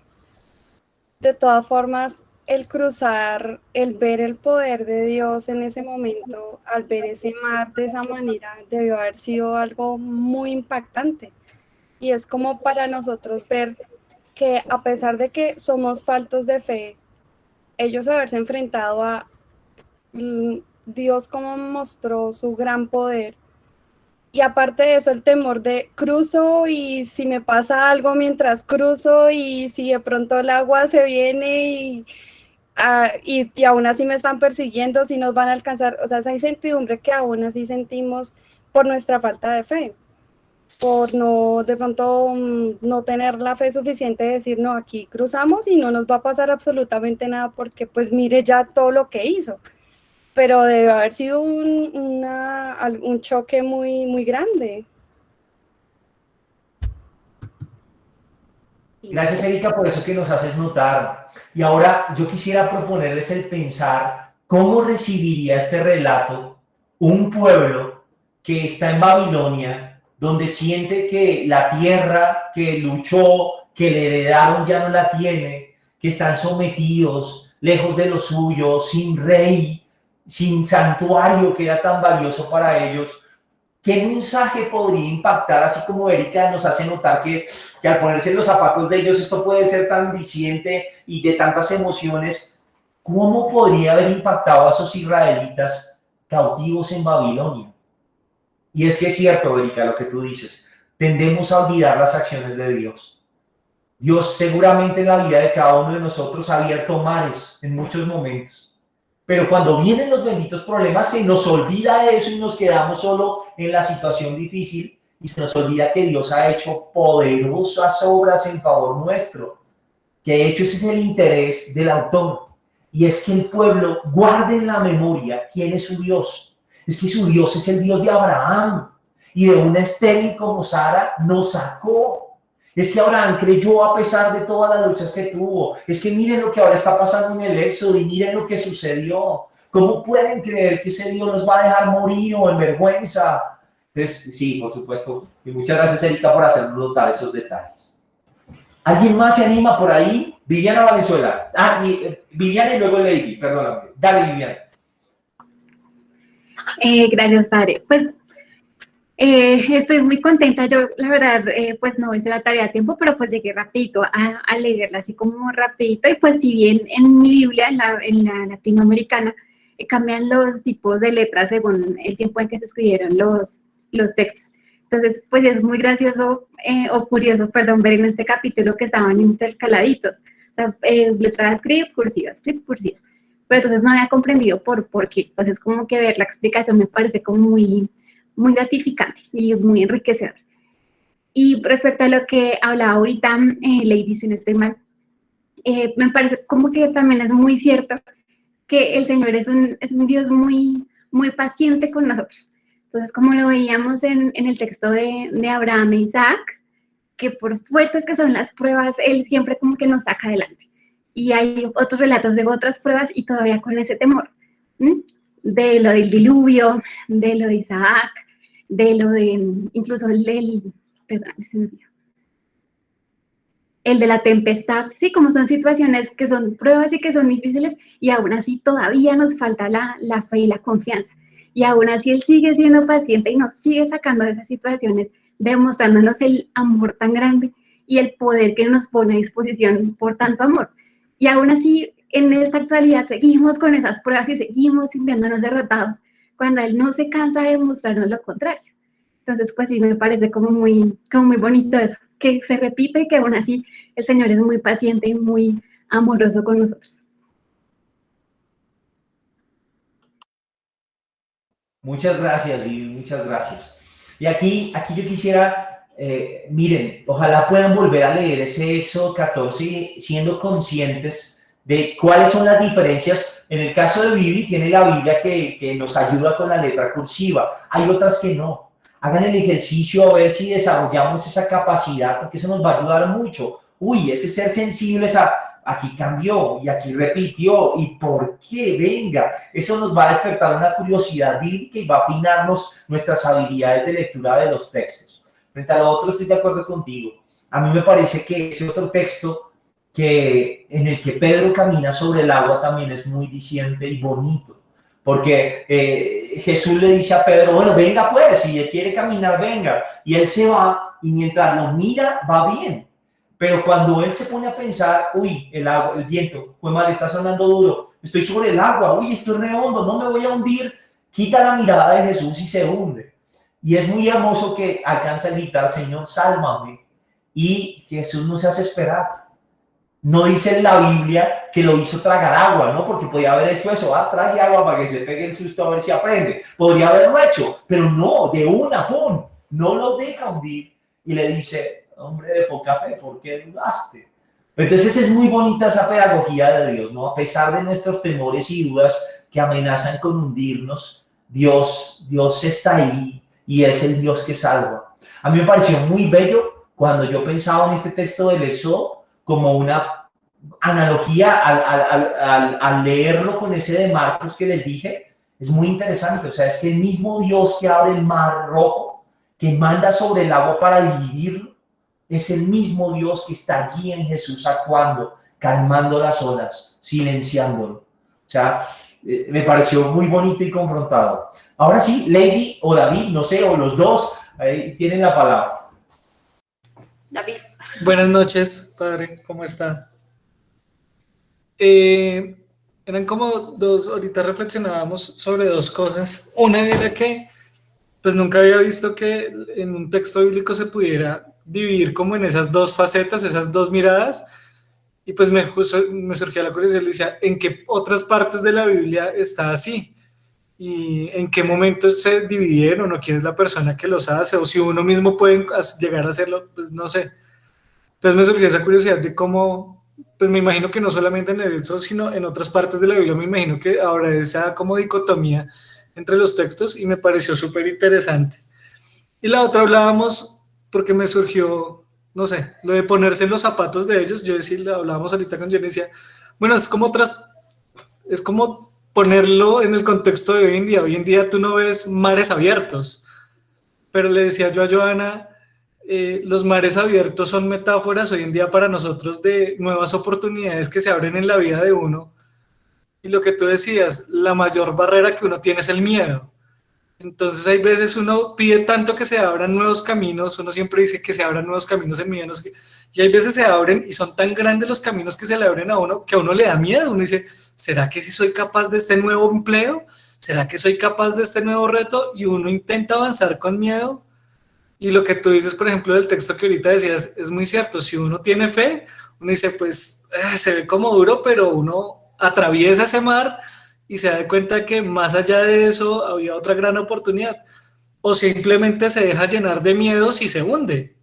Speaker 2: de todas formas el cruzar, el ver el poder de Dios en ese momento, al ver ese mar de esa manera, debió haber sido algo muy impactante. Y es como para nosotros ver que a pesar de que somos faltos de fe, ellos haberse enfrentado a Dios como mostró su gran poder. Y aparte de eso, el temor de cruzo y si me pasa algo mientras cruzo y si de pronto el agua se viene y aún así me están persiguiendo, si nos van a alcanzar. O sea, esa incertidumbre que aún así sentimos por nuestra falta de fe, por no, de pronto, no tener la fe suficiente de decir, no, aquí cruzamos y no nos va a pasar absolutamente nada porque pues mire ya todo lo que hizo. Pero debe haber sido un choque muy, muy grande.
Speaker 1: Gracias, Erika, por eso que nos haces notar. Y ahora yo quisiera proponerles el pensar cómo recibiría este relato un pueblo que está en Babilonia, donde siente que la tierra que luchó, que le heredaron ya no la tiene, que están sometidos, lejos de lo suyo, sin rey, sin santuario que era tan valioso para ellos. ¿Qué mensaje podría impactar, así como Erika nos hace notar que al ponerse en los zapatos de ellos esto puede ser tan diciente y de tantas emociones? ¿Cómo podría haber impactado a esos israelitas cautivos en Babilonia? Y es que es cierto, Erika, lo que tú dices, tendemos a olvidar las acciones de Dios. Dios seguramente en la vida de cada uno de nosotros ha abierto mares en muchos momentos. Pero cuando vienen los benditos problemas, se nos olvida eso y nos quedamos solo en la situación difícil y se nos olvida que Dios ha hecho poderosas obras en favor nuestro, que de hecho ese es el interés del autor, y es que el pueblo guarde en la memoria quién es su Dios. Es que su Dios es el Dios de Abraham, y de una estéril como Sara nos sacó. Es que Abraham creyó a pesar de todas las luchas que tuvo. Es que miren lo que ahora está pasando en el Éxodo y miren lo que sucedió. ¿Cómo pueden creer que ese Dios los va a dejar morir o en vergüenza? Entonces, sí, por supuesto. Y muchas gracias, Erika, por hacernos notar esos detalles. ¿Alguien más se anima por ahí? Viviana Valenzuela. Viviana y luego Lady, perdóname. Dale, Viviana.
Speaker 3: Gracias, padre. Pues estoy muy contenta. Yo, la verdad, pues no hice la tarea a tiempo, pero pues llegué rapidito a leerla, así como rapidito. Y pues si bien en mi Biblia, en la latinoamericana, cambian los tipos de letras según el tiempo en que se escribieron los textos. Entonces, pues es muy gracioso o curioso, perdón, ver en este capítulo que estaban intercaladitos. O sea, letra script, cursiva, script, cursiva. Pero entonces no había comprendido por qué. Entonces, como que ver la explicación me parece como muy gratificante y muy enriquecedor. Y respecto a lo que hablaba ahorita Lady, si no estoy mal, me parece como que también es muy cierto que el Señor es un Dios muy paciente con nosotros. Entonces, como lo veíamos en el texto de Abraham e Isaac, que por fuertes que son las pruebas, Él siempre como que nos saca adelante. Y hay otros relatos de otras pruebas y todavía con ese temor, ¿sí? De lo del diluvio, de lo de Isaac, de lo de, incluso el de la tempestad, sí, como son situaciones que son pruebas y que son difíciles, y aún así todavía nos falta la fe y la confianza. Y aún así Él sigue siendo paciente y nos sigue sacando de esas situaciones, demostrándonos el amor tan grande y el poder que nos pone a disposición por tanto amor. Y aún así, en esta actualidad seguimos con esas pruebas y seguimos sintiéndonos derrotados, cuando Él no se cansa de mostrarnos lo contrario. Entonces, pues sí, me parece como muy bonito eso, que se repite y que aún así el Señor es muy paciente y muy amoroso con nosotros.
Speaker 1: Muchas gracias, Vivi, muchas gracias. Y aquí yo quisiera, miren, ojalá puedan volver a leer ese Éxodo 14 siendo conscientes de cuáles son las diferencias. En el caso de Vivi, tiene la Biblia que nos ayuda con la letra cursiva. Hay otras que no. Hagan el ejercicio a ver si desarrollamos esa capacidad, porque eso nos va a ayudar mucho. Uy, ese ser sensibles aquí cambió y aquí repitió. ¿Y por qué? Venga, eso nos va a despertar una curiosidad bíblica y va a afinarnos nuestras habilidades de lectura de los textos. Frente a lo otro, estoy de acuerdo contigo. A mí me parece que ese otro texto en el que Pedro camina sobre el agua también es muy diciente y bonito. Porque Jesús le dice a Pedro, bueno, venga pues, si él quiere caminar, venga. Y él se va y mientras lo mira, va bien. Pero cuando él se pone a pensar, uy, el viento, pues mal, está sonando duro, estoy sobre el agua, uy, estoy re hondo, no me voy a hundir, quita la mirada de Jesús y se hunde. Y es muy hermoso que alcanza a gritar, Señor, sálvame. Y Jesús no se hace esperar. No dice en la Biblia que lo hizo tragar agua, ¿no? Porque podía haber hecho eso, trague agua para que se pegue el susto a ver si aprende. Podría haberlo hecho, pero no, de una, ¡pum! No lo deja hundir y le dice, hombre de poca fe, ¿por qué dudaste? Entonces es muy bonita esa pedagogía de Dios, ¿no? A pesar de nuestros temores y dudas que amenazan con hundirnos, Dios está ahí y es el Dios que salva. A mí me pareció muy bello cuando yo pensaba en este texto del Éxodo como una analogía al leerlo con ese de Marcos que les dije. Es muy interesante, o sea, es que el mismo Dios que abre el mar rojo, que manda sobre el agua para dividirlo, es el mismo Dios que está allí en Jesús actuando, calmando las olas, silenciándolo. O sea, me pareció muy bonito y confrontado. Ahora sí, Lady o David, no sé, o los dos, ahí tienen la palabra.
Speaker 4: David.
Speaker 5: Buenas noches, padre, ¿cómo está? Eran como dos, ahorita reflexionábamos sobre dos cosas. Una era que pues nunca había visto que en un texto bíblico se pudiera dividir como en esas dos facetas, esas dos miradas, y pues me surgía la curiosidad, le decía, ¿en qué otras partes de la Biblia está así? ¿Y en qué momentos se dividieron? ¿O quién es la persona que los hace? ¿O si uno mismo puede llegar a hacerlo? Pues no sé. Entonces me surgió esa curiosidad de cómo, pues me imagino que no solamente en el Éxodo, sino en otras partes de la Biblia, me imagino que habrá esa como dicotomía entre los textos y me pareció súper interesante. Y la otra hablábamos, porque me surgió, no sé, lo de ponerse en los zapatos de ellos. Yo decía, hablábamos ahorita con Jenny, decía, bueno, es como ponerlo en el contexto de hoy en día. Hoy en día tú no ves mares abiertos, pero le decía yo a Joana, los mares abiertos son metáforas hoy en día para nosotros de nuevas oportunidades que se abren en la vida de uno. Y lo que tú decías, la mayor barrera que uno tiene es el miedo. Entonces hay veces uno pide tanto que se abran nuevos caminos, uno siempre dice que se abran nuevos caminos en mi vida, no sé qué, y hay veces se abren y son tan grandes los caminos que se le abren a uno que a uno le da miedo. Uno dice, ¿será que sí soy capaz de este nuevo empleo? ¿Será que soy capaz de este nuevo reto? Y uno intenta avanzar con miedo. Y lo que tú dices, por ejemplo, del texto que ahorita decías, es muy cierto. Si uno tiene fe, uno dice, pues se ve como duro, pero uno atraviesa ese mar y se da cuenta que más allá de eso había otra gran oportunidad. O simplemente se deja llenar de miedos y se hunde.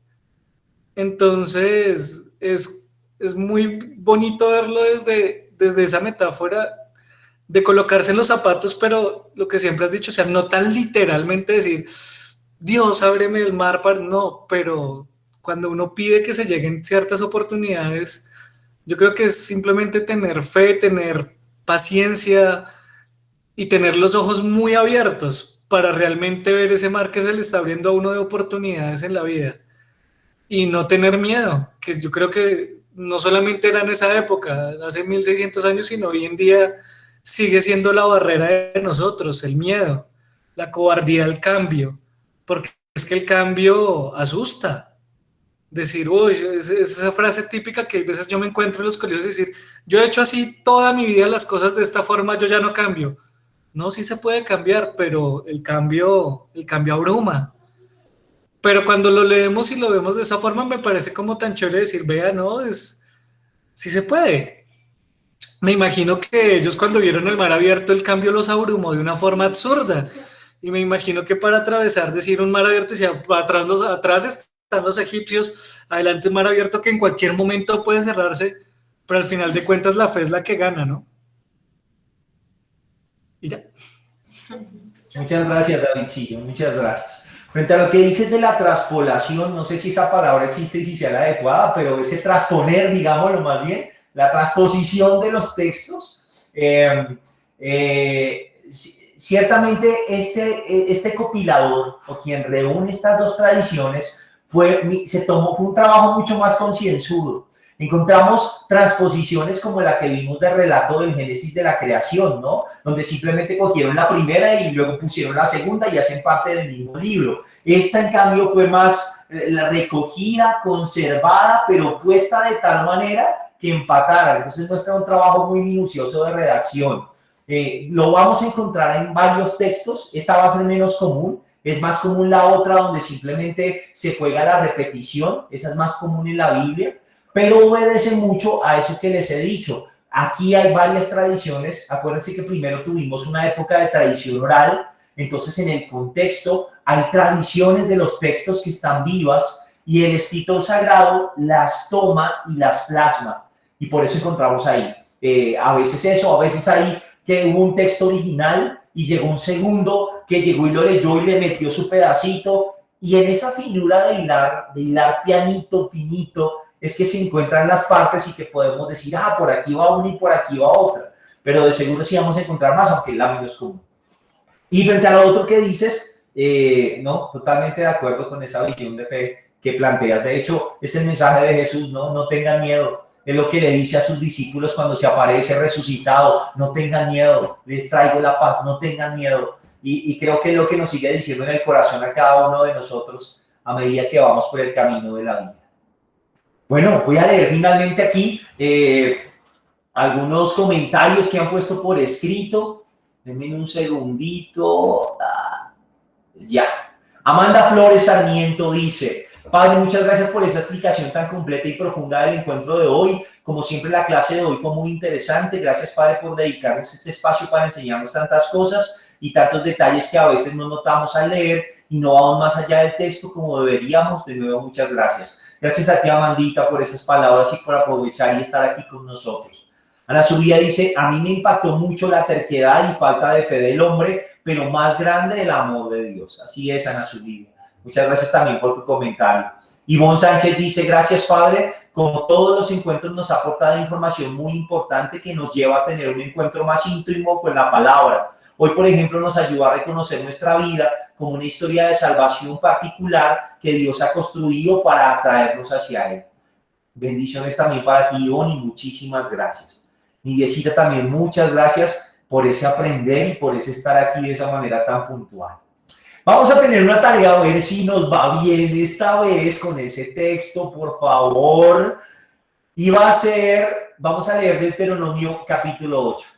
Speaker 5: Entonces, es muy bonito verlo desde esa metáfora de colocarse en los zapatos, pero lo que siempre has dicho, o sea, no tan literalmente decir, Dios, ábreme el mar, no, pero cuando uno pide que se lleguen ciertas oportunidades, yo creo que es simplemente tener fe, tener paciencia y tener los ojos muy abiertos para realmente ver ese mar que se le está abriendo a uno de oportunidades en la vida y no tener miedo, que yo creo que no solamente era en esa época, hace 1600 años, sino hoy en día sigue siendo la barrera de nosotros, el miedo, la cobardía al cambio, porque es que el cambio asusta. Decir, uy, es esa frase típica que a veces yo me encuentro en los colegios, decir, yo he hecho así toda mi vida las cosas de esta forma, yo ya no cambio. No, sí se puede cambiar, pero el cambio abruma. Pero cuando lo leemos y lo vemos de esa forma, me parece como tan chévere decir, vea, no, sí se puede. Me imagino que ellos cuando vieron el mar abierto, el cambio los abrumó de una forma absurda. Y me imagino que para atravesar, decir un mar abierto, decía, atrás están los egipcios, adelante un mar abierto que en cualquier momento puede cerrarse, pero al final de cuentas la fe es la que gana, ¿no? Y ya.
Speaker 1: Muchas gracias, Davidcillo, muchas gracias. Frente a lo que dices de la traspolación, no sé si esa palabra existe y si sea la adecuada, pero ese trasponer, digámoslo más bien, la transposición de los textos, ciertamente este compilador o quien reúne estas dos tradiciones fue un trabajo mucho más concienzudo. Encontramos transposiciones como la que vimos del relato del Génesis de la creación, ¿no? Donde simplemente cogieron la primera y luego pusieron la segunda y hacen parte del mismo libro. Esta, en cambio, fue más la recogida, conservada, pero puesta de tal manera que empatara. Entonces muestra un trabajo muy minucioso de redacción. Lo vamos a encontrar en varios textos. Esta va a ser menos común. Es más común la otra, donde simplemente se juega la repetición. Esa es más común en la Biblia, pero obedece mucho a eso que les he dicho. Aquí hay varias tradiciones. Acuérdense que primero tuvimos una época de tradición oral, entonces en el contexto hay tradiciones de los textos que están vivas y el escritor sagrado las toma y las plasma, y por eso encontramos ahí a veces eso, a veces hay que hubo un texto original y llegó un segundo que llegó y lo leyó y le metió su pedacito, Y en esa finura de hilar pianito, finito, es que se encuentran las partes y que podemos decir, por aquí va una y por aquí va otra. Pero de seguro sí vamos a encontrar más, aunque el lámino es común. Y frente a lo otro que dices, no, totalmente de acuerdo con esa visión de fe que planteas. De hecho, es el mensaje de Jesús, no tengan miedo. Es lo que le dice a sus discípulos cuando se aparece resucitado, no tengan miedo, les traigo la paz, no tengan miedo. Y creo que es lo que nos sigue diciendo en el corazón a cada uno de nosotros a medida que vamos por el camino de la vida. Bueno, voy a leer finalmente aquí algunos comentarios que han puesto por escrito. Denme un segundito. Ya. Amanda Flores Sarmiento dice: Padre, muchas gracias por esa explicación tan completa y profunda del encuentro de hoy. Como siempre, la clase de hoy fue muy interesante. Gracias, Padre, por dedicarnos este espacio para enseñarnos tantas cosas y tantos detalles que a veces no notamos al leer y no vamos más allá del texto como deberíamos. De nuevo, muchas gracias. Gracias a ti, Amandita, por esas palabras y por aprovechar y estar aquí con nosotros. Ana Zubia dice: a mí me impactó mucho la terquedad y falta de fe del hombre, pero más grande el amor de Dios. Así es, Ana Zubia. Muchas gracias también por tu comentario. Ivonne Sánchez dice: gracias, Padre. Como todos los encuentros nos ha aportado información muy importante que nos lleva a tener un encuentro más íntimo con la palabra. Hoy, por ejemplo, nos ayuda a reconocer nuestra vida como una historia de salvación particular que Dios ha construido para atraernos hacia Él. Bendiciones también para ti, Ivonne, y muchísimas gracias. Nidiecita, también muchas gracias por ese aprender y por ese estar aquí de esa manera tan puntual. Vamos a tener una tarea, a ver si nos va bien esta vez con ese texto, por favor. Y va a ser, vamos a leer Deuteronomio capítulo 8.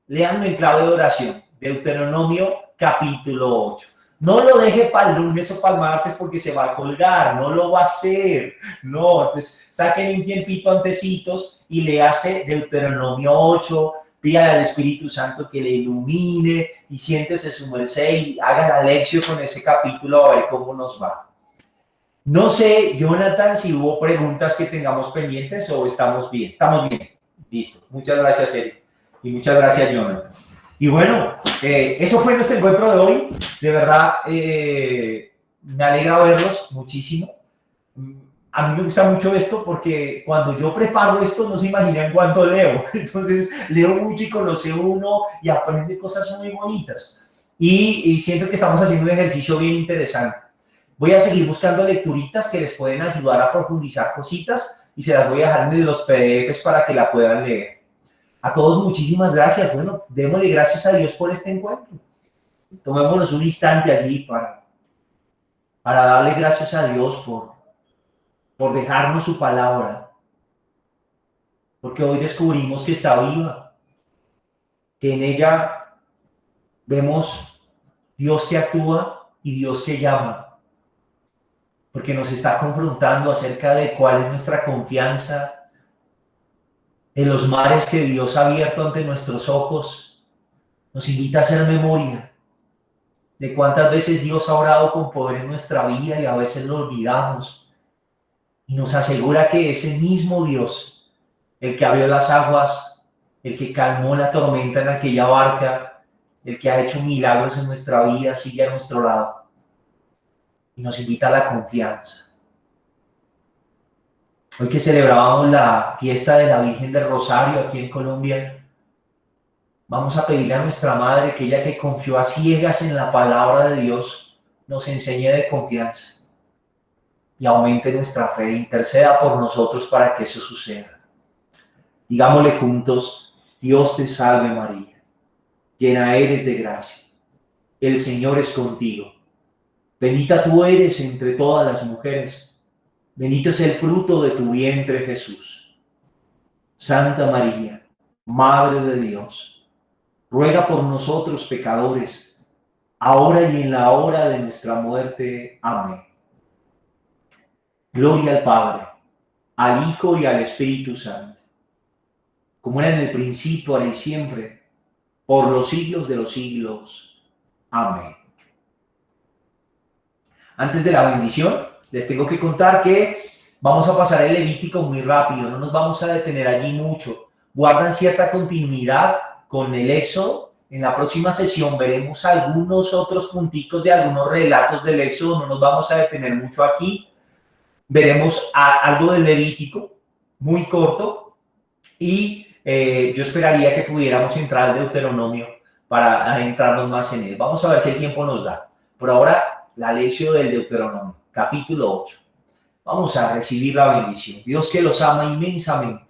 Speaker 1: Leanlo en clave de oración. Deuteronomio capítulo 8. No lo deje para el lunes o para el martes porque se va a colgar, no lo va a hacer. No, entonces saquen un tiempito antecitos y léase Deuteronomio 8. Pídale al Espíritu Santo que le ilumine y siéntese su merced y haga la lección con ese capítulo a ver cómo nos va. No sé, Jonathan, si hubo preguntas que tengamos pendientes o estamos bien. Estamos bien. Listo. Muchas gracias, Eric. Y muchas gracias, Jonathan. Y bueno, eso fue nuestro encuentro de hoy. De verdad, me alegra verlos muchísimo. A mí me gusta mucho esto porque cuando yo preparo esto no se imaginan cuánto leo. Entonces leo mucho y conoce uno y aprende cosas muy bonitas. Y siento que estamos haciendo un ejercicio bien interesante. Voy a seguir buscando lecturitas que les pueden ayudar a profundizar cositas y se las voy a dejar en los PDFs para que la puedan leer. A todos muchísimas gracias. Bueno, démosle gracias a Dios por este encuentro. Tomémonos un instante allí para darle gracias a Dios por dejarnos su palabra, porque hoy descubrimos que está viva, que en ella vemos Dios que actúa y Dios que llama, porque nos está confrontando acerca de cuál es nuestra confianza, de los mares que Dios ha abierto ante nuestros ojos, nos invita a hacer memoria de cuántas veces Dios ha obrado con poder en nuestra vida y a veces lo olvidamos. Y nos asegura que ese mismo Dios, el que abrió las aguas, el que calmó la tormenta en aquella barca, el que ha hecho milagros en nuestra vida, sigue a nuestro lado. Y nos invita a la confianza. Hoy que celebrábamos la fiesta de la Virgen del Rosario aquí en Colombia, vamos a pedirle a nuestra Madre que ella que confió a ciegas en la palabra de Dios, nos enseñe de confianza. Y aumente nuestra fe, interceda por nosotros para que eso suceda. Digámosle juntos: Dios te salve María, llena eres de gracia, el Señor es contigo. Bendita tú eres entre todas las mujeres, bendito es el fruto de tu vientre Jesús. Santa María, Madre de Dios, ruega por nosotros pecadores, ahora y en la hora de nuestra muerte. Amén. Gloria al Padre, al Hijo y al Espíritu Santo, como era en el principio, ahora y siempre, por los siglos de los siglos. Amén. Antes de la bendición, les tengo que contar que vamos a pasar el Levítico muy rápido, no nos vamos a detener allí mucho. Guardan cierta continuidad con el Éxodo, En la próxima sesión veremos algunos otros punticos de algunos relatos del Éxodo, no nos vamos a detener mucho aquí. Veremos algo del Levítico, muy corto, y yo esperaría que pudiéramos entrar al Deuteronomio para adentrarnos más en él. Vamos a ver si el tiempo nos da. Por ahora, la lección del Deuteronomio, capítulo 8. Vamos a recibir la bendición. Dios, que los ama inmensamente,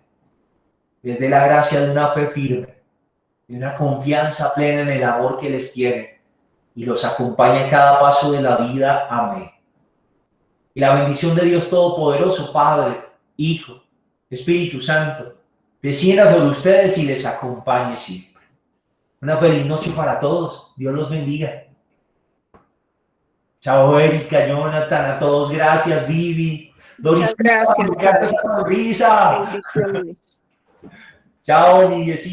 Speaker 1: les dé la gracia de una fe firme, de una confianza plena en el amor que les tiene y los acompaña en cada paso de la vida. Amén. Y la bendición de Dios Todopoderoso, Padre, Hijo, Espíritu Santo, descienda sobre ustedes y les acompañe siempre. Una feliz noche para todos. Dios los bendiga. Chao, Erika, Jonathan, a todos gracias, Vivi, Doris, me encanta esa sonrisa.
Speaker 6: Bendiciones.
Speaker 1: Chao, Nidiecita.